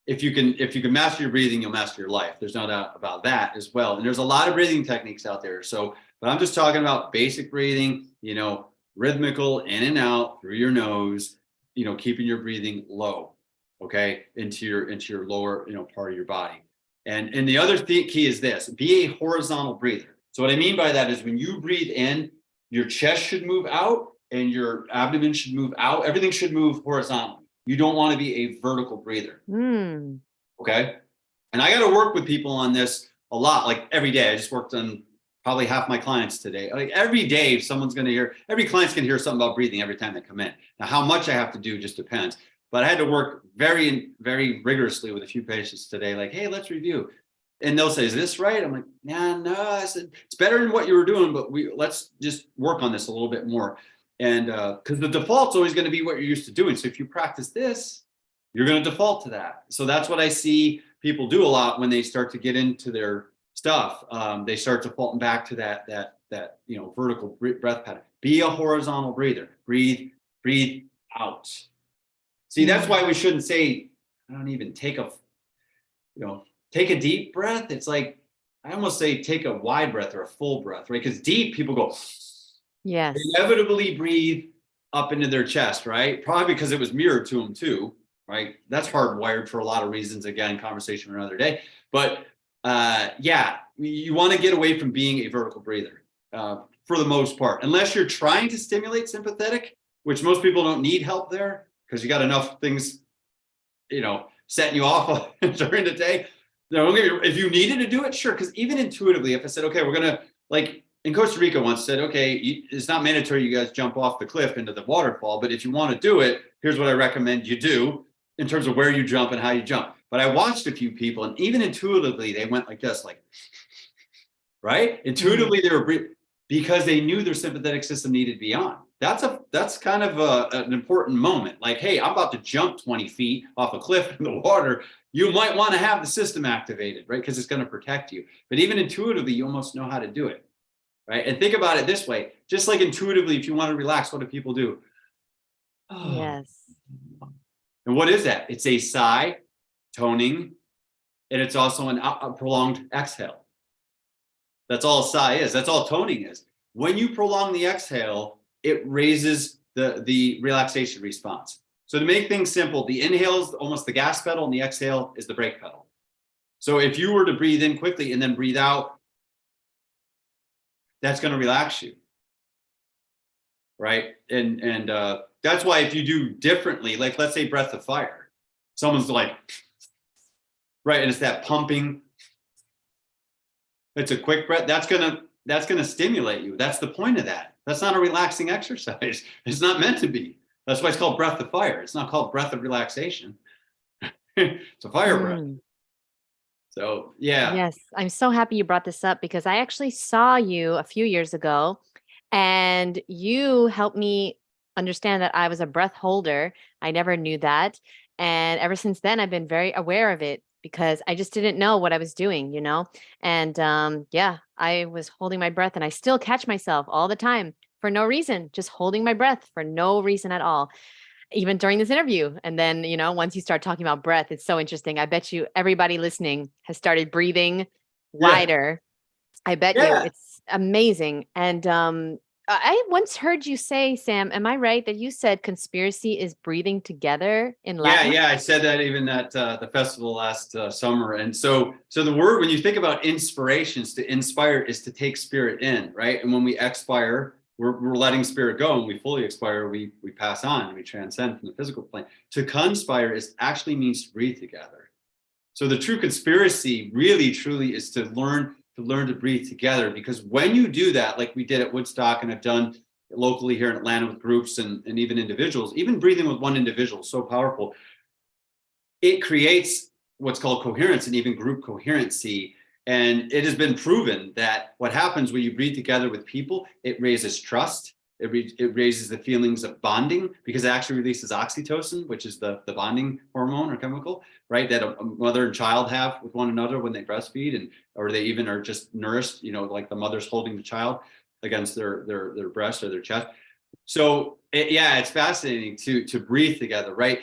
if you can master your breathing, you'll master your life. There's no doubt about that as well. And there's a lot of breathing techniques out there. So, but I'm just talking about basic breathing, you know, rhythmical in and out through your nose, you know, keeping your breathing low, okay, into your lower, you know, part of your body. And the other key is this: be a horizontal breather. So what I mean by that is when you breathe in, your chest should move out and your abdomen should move out. Everything should move horizontally. You don't want to be a vertical breather. Okay. And I got to work with people on this a lot, like every day. I just worked on probably half my clients today. Like every day, someone's going to hear, every client's going to hear something about breathing every time they come in. Now, how much I have to do just depends. But I had to work very, very rigorously with a few patients today. Like, hey, let's review. And they'll say, is this right? I'm like, yeah, no. I said, it's better than what you were doing, but let's just work on this a little bit more. And because the default's always going to be what you're used to doing. So if you practice this, you're going to default to that. So that's what I see people do a lot when they start to get into their stuff. They start defaulting back to that you know, vertical breath pattern. Be a horizontal breather. Breathe out. See, that's why we shouldn't say, I don't even take a deep breath. It's like, I almost say take a wide breath or a full breath, right? Because deep, people go, yes, they inevitably breathe up into their chest, right? Probably because it was mirrored to them too, right? That's hardwired for a lot of reasons. Again, conversation for another day. But yeah, you want to get away from being a vertical breather for the most part, unless you're trying to stimulate sympathetic, which most people don't need help there because you got enough things, setting you off during the day. If you needed to do it, sure. Because even intuitively, if I said, okay, we're gonna, like in Costa Rica once said, okay, it's not mandatory you guys jump off the cliff into the waterfall, but if you want to do it, here's what I recommend you do in terms of where you jump and how you jump. But I watched a few people, and even intuitively, they went like this, like, right? Intuitively, they were breathing because they knew their sympathetic system needed to be on. That's kind of an important moment. Like, hey, I'm about to jump 20 feet off a cliff in the water. You might want to have the system activated, right? Because it's going to protect you. But even intuitively, you almost know how to do it, right? And think about it this way: just like intuitively, if you want to relax, what do people do? Yes. And what is that? It's a sigh, toning, and it's also a prolonged exhale. That's all a sigh is. That's all toning is. When you prolong the exhale, it raises the relaxation response. So to make things simple, the inhale is almost the gas pedal and the exhale is the brake pedal. So if you were to breathe in quickly and then breathe out, that's going to relax you, right? And that's why if you do differently, like let's say breath of fire, someone's like, right, and it's that pumping. It's a quick breath. That's gonna stimulate you. That's the point of that. That's not a relaxing exercise. It's not meant to be. That's why it's called breath of fire. It's not called breath of relaxation. It's a fire breath. So yeah. Yes, I'm so happy you brought this up because I actually saw you a few years ago and you helped me understand that I was a breath holder. I never knew that. And ever since then, I've been very aware of it because I just didn't know what I was doing, And yeah, I was holding my breath and I still catch myself all the time for no reason, just holding my breath for no reason at all, even during this interview. And then, once you start talking about breath, it's so interesting. I bet you everybody listening has started breathing wider. I bet you it's amazing. And I once heard you say, Sam, am I right that you said conspiracy is breathing together in Latin? Yeah, I said that even at the festival last summer. And so the word, when you think about inspirations, to inspire is to take spirit in, right? And when we expire, we're letting spirit go, and we fully expire, we pass on, we transcend from the physical plane. To conspire actually means to breathe together. So the true conspiracy really truly is to learn to breathe together, because when you do that, like we did at Woodstock and I've done locally here in Atlanta with groups and even individuals, even breathing with one individual is so powerful. It creates what's called coherence and even group coherency. And it has been proven that what happens when you breathe together with people, it raises trust. It raises the feelings of bonding, because it actually releases oxytocin, which is the bonding hormone or chemical, right? That a mother and child have with one another when they breastfeed, or they even are just nourished, like the mother's holding the child against their breast or their chest. So it's fascinating to breathe together, right?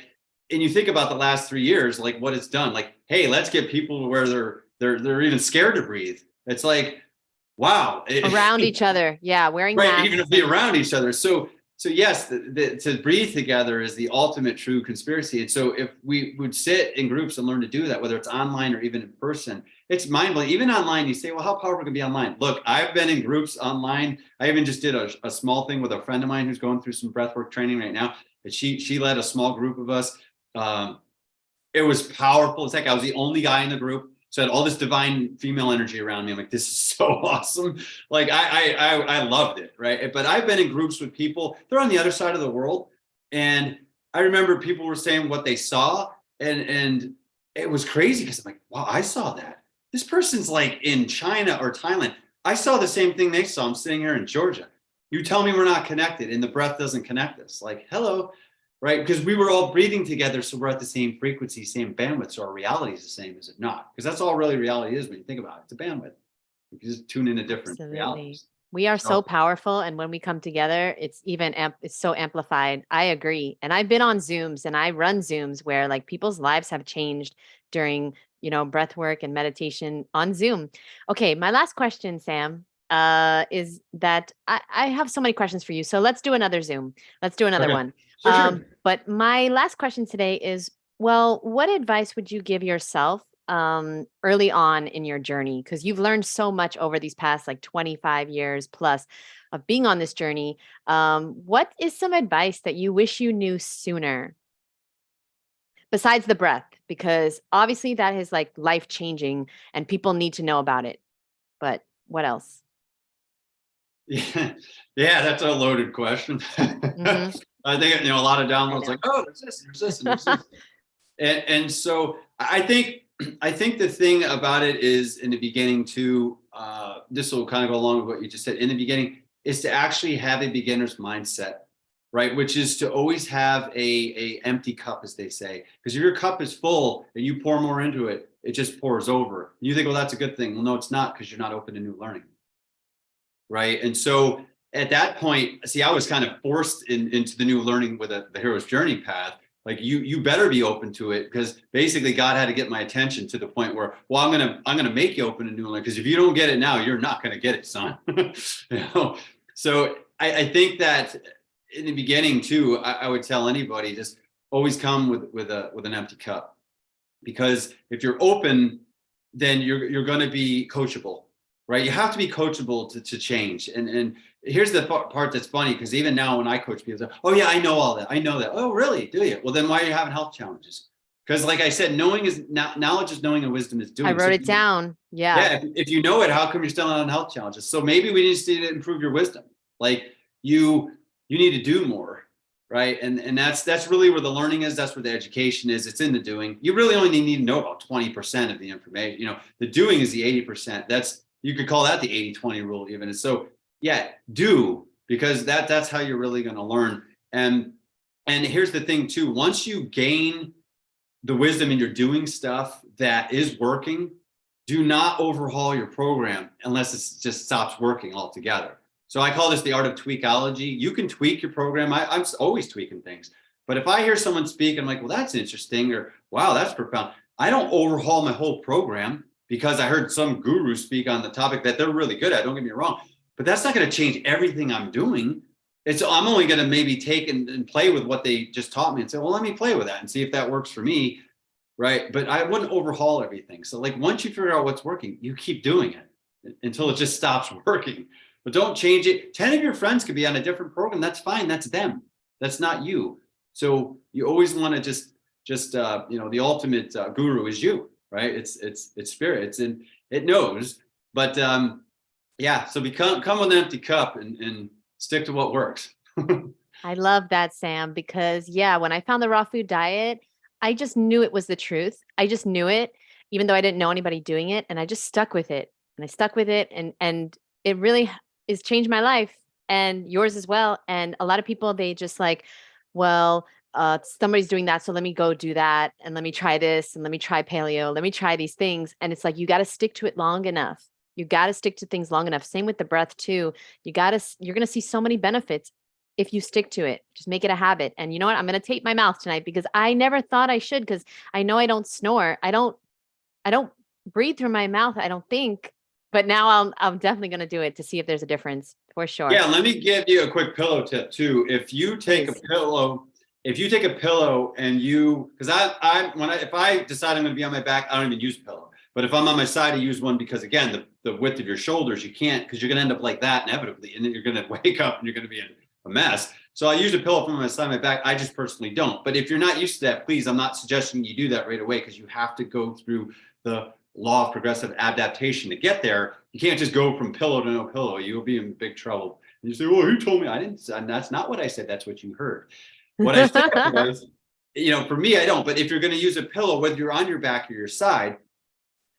And you think about the last 3 years, like what it's done. Like, hey, let's get people to where they're even scared to breathe. It's like, wow. Around each other. Yeah. Wearing right. masks. Even to be around each other. So yes, to breathe together is the ultimate true conspiracy. And so if we would sit in groups and learn to do that, whether it's online or even in person, it's mind-blowing. Even online, you say, well, how powerful can it be online? Look, I've been in groups online. I even just did a small thing with a friend of mine who's going through some breathwork training right now. And she led a small group of us. It was powerful. It's like I was the only guy in the group. So I had all this divine female energy around me. I'm like, this is so awesome. Like I loved it, right? But I've been in groups with people, they're on the other side of the world. And I remember people were saying what they saw, and it was crazy because I'm like, wow, I saw that. This person's like in China or Thailand. I saw the same thing they saw. I'm sitting here in Georgia. You tell me we're not connected and the breath doesn't connect us. Like, hello. Right? Because we were all breathing together. So we're at the same frequency, same bandwidth. So our reality is the same, is it not? Because that's all really reality is when you think about it. It's a bandwidth. You can just tune into different realities. We are so powerful. And when we come together, it's even, it's so amplified. I agree. And I've been on Zooms and I run Zooms where like people's lives have changed during, breath work and meditation on Zoom. Okay. My last question, Sam. is that I have so many questions for you. So let's do another Zoom. Let's do another Okay. one. Sure. But my last question today is, well, what advice would you give yourself early on in your journey? Because you've learned so much over these past like 25 years plus of being on this journey. What is some advice that you wish you knew sooner? Besides the breath, because obviously that is like life changing and people need to know about it. But what else? Yeah, yeah, that's a loaded question. Hmm. I think a lot of I downloads know. like, oh, there's this, there's this, and there's this, and so I think the thing about it is in the beginning too. This will kind of go along with what you just said. In the beginning, is to actually have a beginner's mindset, right? Which is to always have a empty cup, as they say, because if your cup is full and you pour more into it, it just pours over. You think, well, that's a good thing. Well, no, it's not, because you're not open to new learning. Right. And so at that point, see, I was kind of forced into the new learning with the hero's journey path. Like you better be open to it, because basically God had to get my attention to the point where, well, I'm gonna make you open to new learning, because if you don't get it now, you're not gonna get it, son. So I think that in the beginning too, I would tell anybody, just always come with an empty cup, because if you're open, then you're going to be coachable, right? You have to be coachable to change. And here's the part that's funny, because even now when I coach people, say, oh yeah, I know all that, I know that. Oh really? Do you? Well, then why are you having health challenges? Because like I said, knowledge is knowing, and wisdom is I doing. So wrote it down. Yeah. yeah, if you know it, how come you're still on health challenges? So maybe we just need to improve your wisdom. Like you need to do more, right? And that's really where the learning is. That's where the education is. It's in the doing. You really only need to know about 20% of the information. The doing is the 80%. You could call that the 80-20 rule even. And so yeah, do, because that's how you're really going to learn. And here's the thing too. Once you gain the wisdom and you're doing stuff that is working, do not overhaul your program unless it just stops working altogether. So I call this the art of tweakology. You can tweak your program. I'm always tweaking things. But if I hear someone speak, I'm like, well, that's interesting, or wow, that's profound. I don't overhaul my whole program because I heard some guru speak on the topic that they're really good at. Don't get me wrong. But that's not going to change everything I'm doing. I'm only going to maybe take and play with what they just taught me and say, well, let me play with that and see if that works for me. Right. But I wouldn't overhaul everything. So like once you figure out what's working, you keep doing it until it just stops working. But don't change it. 10 of your friends could be on a different program. That's fine. That's them. That's not you. So you always want to just the ultimate guru is you, right? It's spirit. It knows. But yeah, so come with an empty cup and stick to what works. I love that, Sam, because yeah, when I found the raw food diet, I just knew it was the truth. I just knew it, even though I didn't know anybody doing it, and I just stuck with it. And I stuck with it, and it really has changed my life and yours as well. And a lot of people, they just like, well, somebody's doing that, so let me go do that, and let me try this, and let me try paleo, let me try these things. And it's like you got to stick to it long enough. You got to stick to things long enough. Same with the breath too. You're going to see so many benefits if you stick to it. Just make it a habit. And you know what? I'm going to tape my mouth tonight because I never thought I should, because I know I don't snore. I don't breathe through my mouth, I don't think. But now I'm definitely going to do it to see if there's a difference for sure. Yeah, let me give you a quick pillow tip too. If you take a Please. pillow, and because if I decide I'm going to be on my back, I don't even use a pillow. But if I'm on my side, I use one, because again, the width of your shoulders, you can't, because you're going to end up like that inevitably, and then you're going to wake up and you're going to be in a mess. So I use a pillow from my side, my back. I just personally don't. But if you're not used to that, please, I'm not suggesting you do that right away, because you have to go through the law of progressive adaptation to get there. You can't just go from pillow to no pillow. You'll be in big trouble. And you say, well, who told me? I didn't. And that's not what I said. That's what you heard. What I said was, for me, I don't. But if you're going to use a pillow, whether you're on your back or your side,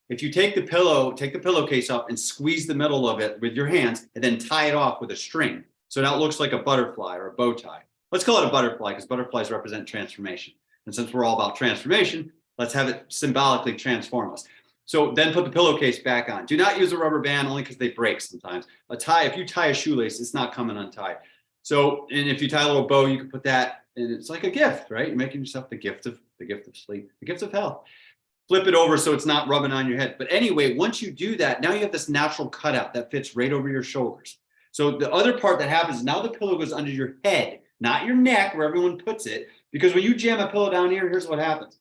if you take the pillowcase off and squeeze the middle of it with your hands and then tie it off with a string, so now it looks like a butterfly or a bow tie. Let's call it a butterfly, because butterflies represent transformation. And since we're all about transformation, let's have it symbolically transform us. So then put the pillowcase back on. Do not use a rubber band, only because they break sometimes. If you tie a shoelace, it's not coming untied. So, and if you tie a little bow, you can put that, and it's like a gift, right? You're making yourself the gift of sleep, the gift of health. flip it over so it's not rubbing on your head. But anyway, once you do that, now you have this natural cutout that fits right over your shoulders. So the other part that happens is now the pillow goes under your head, not your neck where everyone puts it. Because when you jam a pillow down here, here's what happens.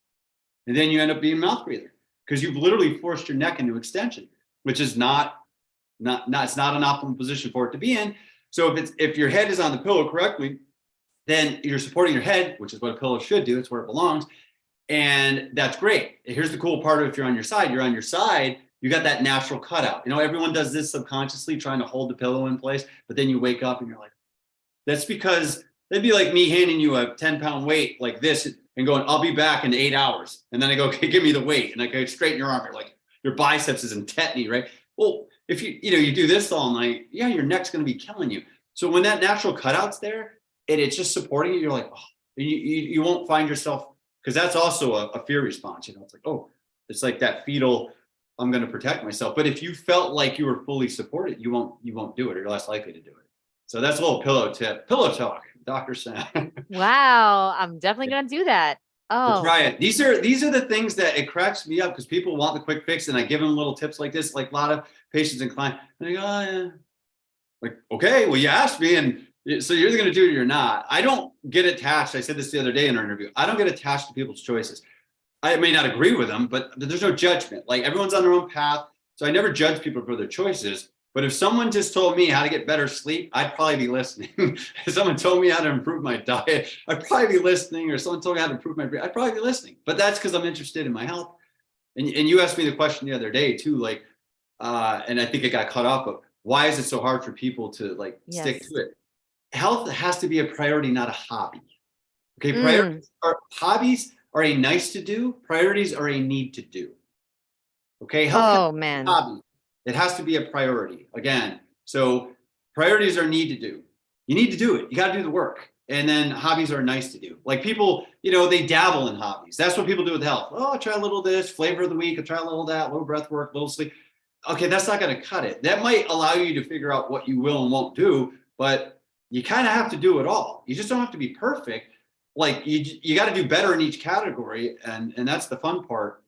And then you end up being a mouth breather because you've literally forced your neck into extension, which is not it's not an optimal position for it to be in. So if your head is on the pillow correctly, then you're supporting your head, which is what a pillow should do. It's where it belongs. And that's great. Here's the cool part of if you're on your side, you got that natural cutout. You know, everyone does this subconsciously trying to hold the pillow in place, but then you wake up and you're like, that's because that'd be like me handing you a 10-pound weight like this and going, I'll be back in 8 hours. And then I go, okay, give me the weight. And I go straighten your arm. You're like, your biceps is in tetany, right? Well, if you do this all night, yeah, your neck's going to be killing you. So when that natural cutout's there and it's just supporting you, you're like, oh, you won't find yourself, because that's also a fear response. You know, it's like, oh, it's like that fetal, I'm going to protect myself. But if you felt like you were fully supported, you won't do it, or you're less likely to do it. So that's a little pillow tip. Pillow talk, Dr. Sam. Wow. I'm definitely going to do that. Well, Oh, try it. These are the things that it cracks me up because people want the quick fix, and I give them little tips like this, like a lot of patients and clients. And they go, oh, yeah. Like, okay, well, you asked me, and so you're either going to do it or you're not. I don't get attached. I said this the other day in our interview. I don't get attached to people's choices. I may not agree with them, but there's no judgment. Like, everyone's on their own path. So I never judge people for their choices. But if someone just told me how to get better sleep, I'd probably be listening. If someone told me how to improve my diet, I'd probably be listening. Or someone told me how to improve my breathing, I'd probably be listening. But that's because I'm interested in my health. And you asked me the question the other day too, like, and I think it got cut off, but why is it so hard for people to like stick to it? Health has to be a priority, not a hobby. Okay, hobbies are a nice to do. Priorities are a need to do. Okay, health man. Hobby. It has to be a priority again. So priorities are need to do. You need to do it. You got to do the work. And then hobbies are nice to do. Like people, they dabble in hobbies. That's what people do with health. Oh, I'll try a little this, flavor of the week. I'll try a little that, little breath work, little sleep. Okay, that's not going to cut it. That might allow you to figure out what you will and won't do, but you kind of have to do it all. You just don't have to be perfect. Like you got to do better in each category. And that's the fun part.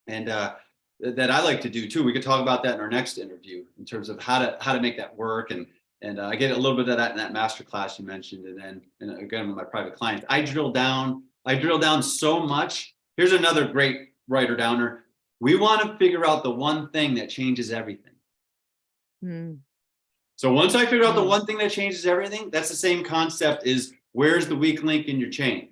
And that I like to do too. We could talk about that in our next interview in terms of how to make that work. And I get a little bit of that in that masterclass you mentioned. And again, with my private clients, I drill down so much. Here's another great writer downer. We want to figure out the one thing that changes everything. So once I figure out the one thing that changes everything, that's the same concept is where's the weak link in your chain?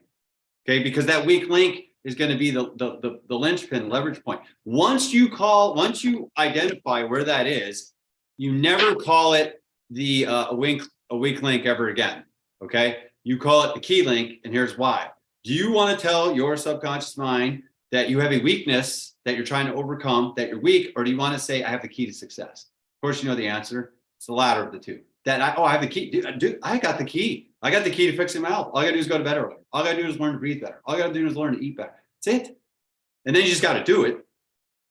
Okay, because that weak link is going to be the linchpin, leverage point. Once you identify where that is, you never call it a weak link ever again. Okay, you call it the key link, and here's why. Do you want to tell your subconscious mind that you have a weakness that you're trying to overcome, that you're weak, or do you want to say I have the key to success? Of course, you know the answer. It's the latter of the two. I have the key. Dude, I got the key. I got the key to fixing my health. All I got to do is go to bed early. All I got to do is learn to breathe better. All I got to do is learn to eat better. That's it. And then you just got to do it.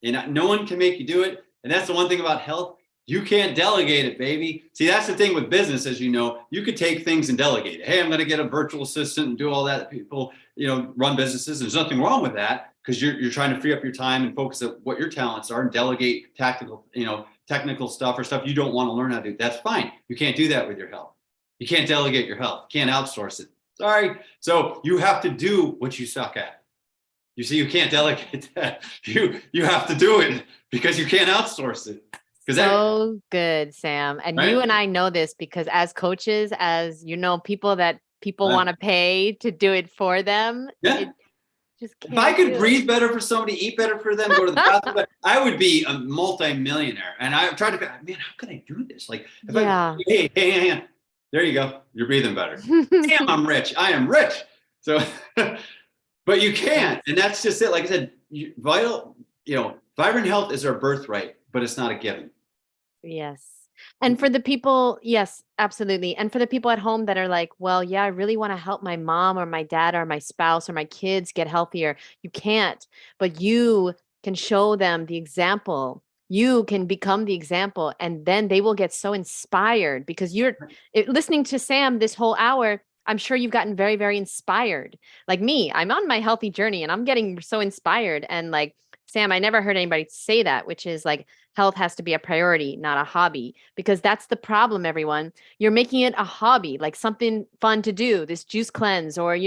And no one can make you do it. And that's the one thing about health. You can't delegate it, baby. See, that's the thing with business, as you know, you could take things and delegate it. Hey, I'm going to get a virtual assistant and do all that. People, run businesses. There's nothing wrong with that because you're trying to free up your time and focus on what your talents are and delegate technical stuff or stuff you don't want to learn how to do. That's fine. You can't do that with your health. You can't delegate your health. You can't outsource it. Sorry. So you have to do what you suck at. You see, you can't delegate that. You have to do it because you can't outsource it. So good, Sam. And right? You and I know this because as coaches, as people that people want to pay to do it for them. Yeah. Just can't if I could breathe better for somebody, eat better for them, go to the bathroom, I would be a multi-millionaire. And I tried to, man, how can I do this? Like, hey, there you go. You're breathing better. Damn, I'm rich. I am rich. So, but you can't. And that's just it. Like I said, vibrant health is our birthright, but it's not a given. Yes. And for the people, yes, absolutely. And for the people at home that are like, well, yeah, I really want to help my mom or my dad or my spouse or my kids get healthier. You can't, but you can show them the example. You can become the example, and then they will get so inspired because you're listening to Sam this whole hour. I'm sure you've gotten very, very inspired. Like me, I'm on my healthy journey and I'm getting so inspired. And like, Sam, I never heard anybody say that, which is like health has to be a priority, not a hobby, because that's the problem, everyone. You're making it a hobby, like something fun to do, this juice cleanse, or,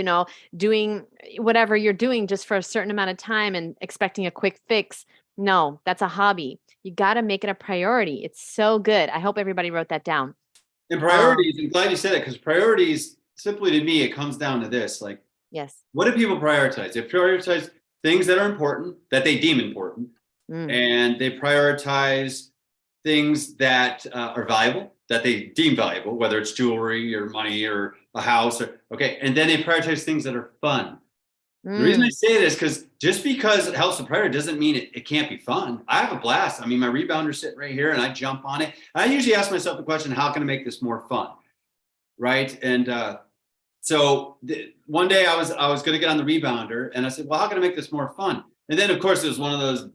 doing whatever you're doing just for a certain amount of time and expecting a quick fix. No, that's a hobby. You got to make it a priority. It's so good. I hope everybody wrote that down. And priorities, I'm glad you said it, because priorities, simply to me, it comes down to this. Like, Yes. what do people prioritize? They prioritize things that are important, that they deem important, and they prioritize things that are valuable, that they deem valuable, whether it's jewelry or money or a house, or okay. And then they prioritize things that are fun. The reason I say this, because just because it helps the priority doesn't mean it can't be fun. I have a blast. I mean, my rebounder sitting right here and I jump on it. And I usually ask myself the question, how can I make this more fun? Right. And so one day I was going to get on the rebounder and I said, well, how can I make this more fun? And then, of course, it was one of those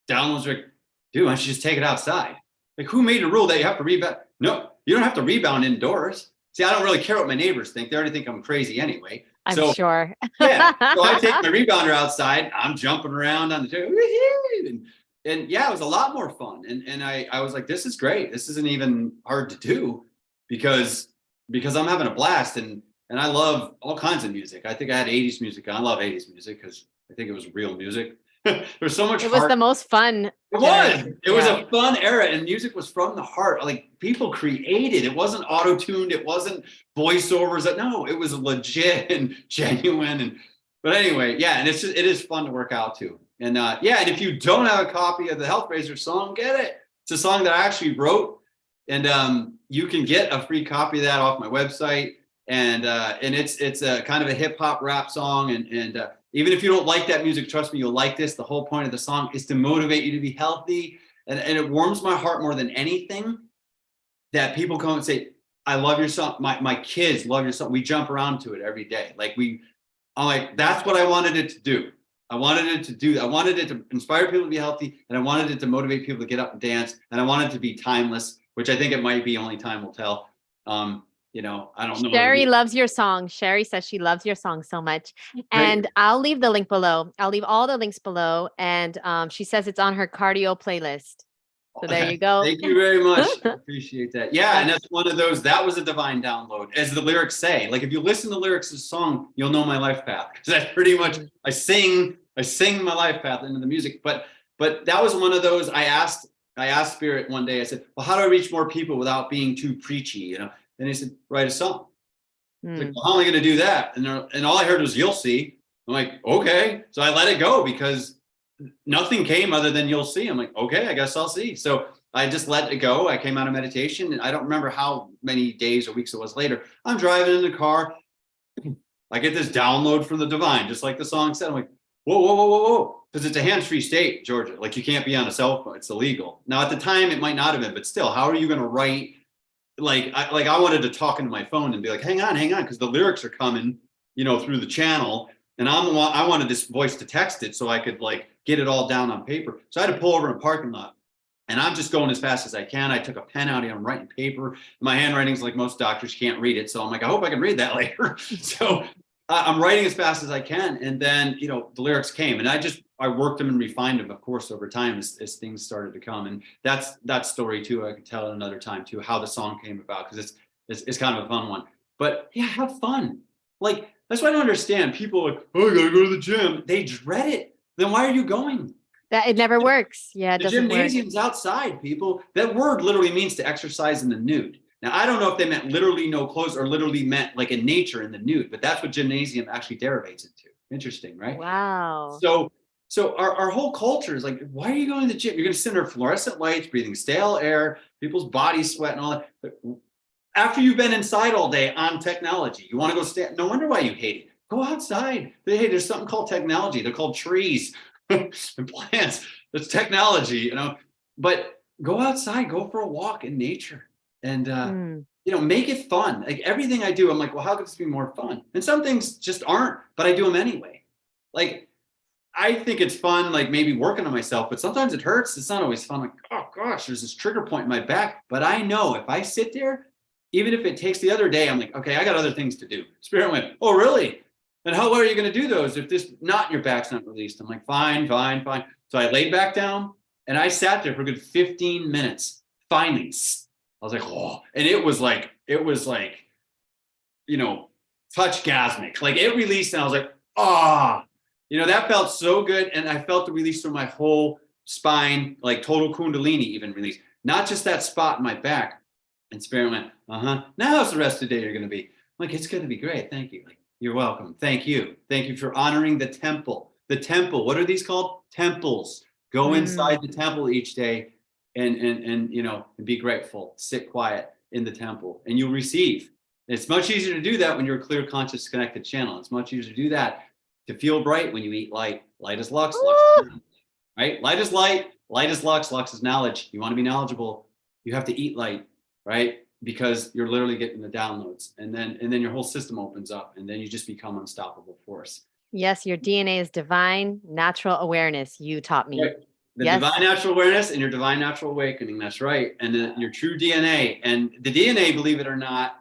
downloads like, dude, why don't you just take it outside? Like, who made a rule that you have to rebound? No, you don't have to rebound indoors. See, I don't really care what my neighbors think. They already think I'm crazy anyway. I'm sure. Yeah. So I take my rebounder outside. I'm jumping around on the table. And yeah, it was a lot more fun. And I was like, this is great. This isn't even hard to do because I'm having a blast. And I love all kinds of music. I think I had 80s music. I love 80s music because I think it was real music. There's so much. It was the most fun. It was a fun era, and music was from the heart. Like, people created. It wasn't auto-tuned. It wasn't voiceovers. No, it was legit and genuine. But anyway, yeah, and it is fun to work out to. And yeah, and if you don't have a copy of the Health Raiser song, get it. It's a song that I actually wrote, and you can get a free copy of that off my website. And it's a kind of a hip hop rap song, and even if you don't like that music, trust me, you'll like this. The whole point of the song is to motivate you to be healthy. And it warms my heart more than anything that people come and say, I love your song. My kids love your song. We jump around to it every day. I'm like, that's what I wanted it to do. I wanted it to inspire people to be healthy. And I wanted it to motivate people to get up and dance. And I wanted it to be timeless, which I think it might be. Only time will tell. I don't know. Sherry loves your song. Sherry says she loves your song so much. And I'll leave the link below. I'll leave all the links below. And she says it's on her cardio playlist. So there you go. Thank you very much. I appreciate that. Yeah, and that's one of those, that was a divine download, as the lyrics say. Like, if you listen to the lyrics of the song, you'll know my life path. Because that's pretty much, I sing my life path into the music. But that was one of those, I asked Spirit one day, I said, well, how do I reach more people without being too preachy, And he said, write a song. Like, well, how am I going to do that? And all I heard was, you'll see. I'm like, okay. So I let it go because nothing came other than you'll see. I'm like, okay, I guess I'll see. So I just let it go. I came out of meditation, and I don't remember how many days or weeks it was later. I'm driving in the car. I get this download from the divine, just like the song said. I'm like, whoa, whoa, whoa, whoa, whoa. Because it's a hands-free state, Georgia. Like, you can't be on a cell phone. It's illegal. Now, at the time, it might not have been, but still, how are you going to write? I wanted to talk into my phone and be like, hang on, because the lyrics are coming, through the channel, and I wanted this voice to text it so I could get it all down on paper. So I had to pull over in a parking lot, and I'm just going as fast as I can. I took a pen out and I'm writing paper. My handwriting's like most doctors, can't read it. So I'm like, I hope I can read that later. So I'm writing as fast as I can. And then, the lyrics came, and I worked them and refined them, of course, over time as things started to come. And that's that story too. I could tell it another time too, how the song came about, because it's kind of a fun one. But yeah, have fun. Like, that's why I don't understand. People are like, oh, I gotta go to the gym. They dread it. Then why are you going? That it never works. Yeah, it the doesn't gymnasium's work. Outside, people. That word literally means to exercise in the nude. Now, I don't know if they meant literally no clothes or literally meant like in nature in the nude, but that's what gymnasium actually derivates into. Interesting, right? Wow. So our whole culture is like, why are you going to the gym? You're going to sit under fluorescent lights, breathing stale air, people's bodies sweat and all that. But after you've been inside all day on technology, you want to go stand. No wonder why you hate it. Go outside. Hey, there's something called technology. They're called trees and plants. That's technology, But go outside, go for a walk in nature, and make it fun. Like, everything I do, I'm like, well, how could this be more fun? And some things just aren't, but I do them anyway. Like, I think it's fun, like maybe working on myself, but sometimes it hurts. It's not always fun. Like, oh gosh, there's this trigger point in my back. But I know if I sit there, even if it takes the other day, I'm like, okay, I got other things to do. Spirit went, oh, really? And how are you going to do those if your back's not released? I'm like, fine. So I laid back down and I sat there for a good 15 minutes. Finally, I was like, oh, and it was like, touch-gasmic. Like it released and I was like, ah, that felt so good. And I felt the release from my whole spine, like total Kundalini even released, not just that spot in my back. And Spirit went, now how's the rest of the day you're going to be? I'm like, it's going to be great. Thank you. Like, you're welcome. Thank you. Thank you for honoring the temple. The temple. What are these called? Temples. Go inside the temple each day and be grateful. Sit quiet in the temple and you'll receive. It's much easier to do that when you're a clear, conscious, connected channel. It's much easier to do that, to feel bright when you eat light. Light is lux, lux is knowledge, right? Light is light, light is lux, lux is knowledge. You want to be knowledgeable, you have to eat light, right? Because you're literally getting the downloads, and then your whole system opens up, and then you just become unstoppable force. Yes, your DNA is divine natural awareness. You taught me. Right. The divine natural awareness and your divine natural awakening. That's right. And your true DNA. And the DNA, believe it or not,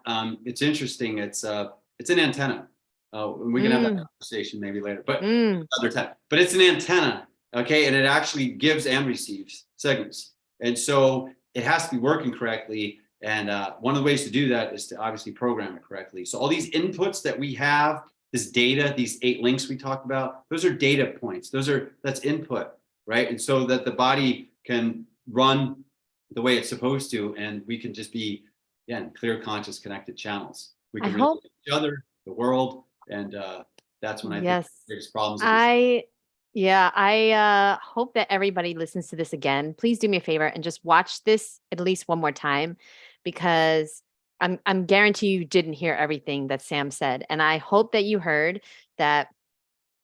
it's interesting. It's an antenna. We can have that conversation maybe later, but another time. But it's an antenna, okay? And it actually gives and receives signals. And so it has to be working correctly. And one of the ways to do that is to obviously program it correctly. So all these inputs that we have, this data, these 8 links we talked about, those are data points. That's input, right? And so that the body can run the way it's supposed to, and we can just be, again, clear, conscious, connected channels. We can relate to each other, the world, and that's when I think the biggest problems. I hope that everybody listens to this again. Please do me a favor and just watch this at least one more time, because I'm guarantee you didn't hear everything that Sam said. And I hope that you heard that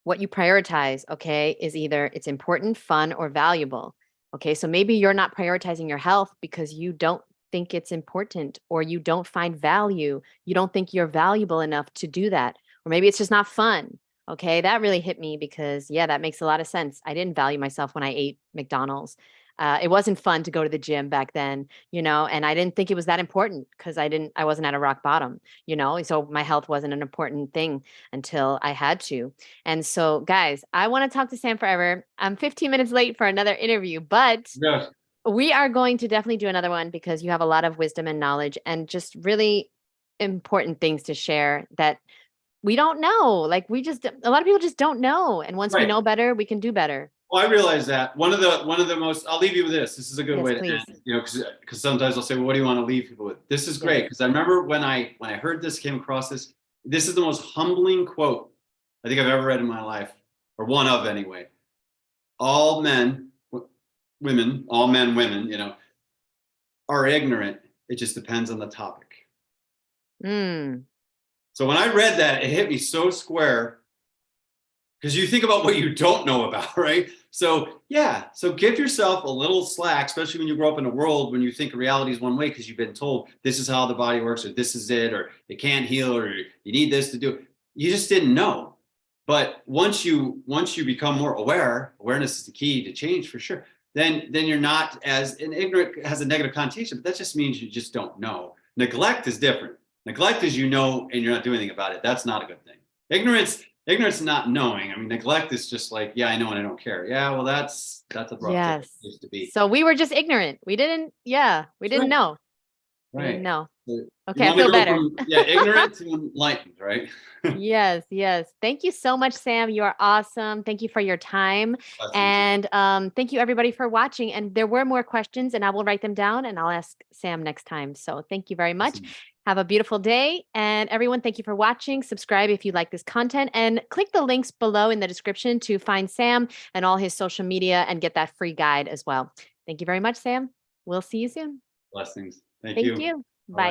what you prioritize, okay, is either it's important, fun, or valuable. Okay, so maybe you're not prioritizing your health because you don't think it's important, or you don't find value. You don't think you're valuable enough to do that. Or maybe it's just not fun. Okay, that really hit me because, that makes a lot of sense. I didn't value myself when I ate McDonald's. It wasn't fun to go to the gym back then, and I didn't think it was that important because I wasn't at a rock bottom, so my health wasn't an important thing until I had to. And so, guys, I want to talk to Sam forever. I'm 15 minutes late for another interview, but we are going to definitely do another one because you have a lot of wisdom and knowledge and just really important things to share that we don't know. Like a lot of people just don't know. And once we know better, we can do better. Well, I realize that one of the most, I'll leave you with this. This is a good way to end, because sometimes I'll say, well, what do you want to leave people with? This is great. Because I remember when I heard this, came across this is the most humbling quote I think I've ever read in my life, or one of anyway. All men, women, are ignorant. It just depends on the topic. So when I read that, it hit me so square, because you think about what you don't know about, right? So give yourself a little slack, especially when you grow up in a world when you think reality is one way because you've been told this is how the body works, or this is it, or it can't heal, or you need this to do it. You just didn't know. But once you become more aware, awareness is the key to change for sure. Then you're not and ignorant has a negative connotation, but that just means you just don't know. Neglect is different. Neglect is and you're not doing anything about it. That's not a good thing. Ignorance is not knowing. I mean, neglect is just like, I know and I don't care. Yeah, well, that's a rough place to be. So we were just ignorant. We didn't know. We didn't know. Okay, I feel better. Ignorant to enlightened, right? Yes. Thank you so much, Sam. You are awesome. Thank you for your time. And thank you everybody for watching. And there were more questions and I will write them down and I'll ask Sam next time. So thank you very much. Awesome. Have a beautiful day. And everyone, thank you for watching. Subscribe if you like this content and click the links below in the description to find Sam and all his social media and get that free guide as well. Thank you very much, Sam. We'll see you soon. Blessings. Thank you. Bye.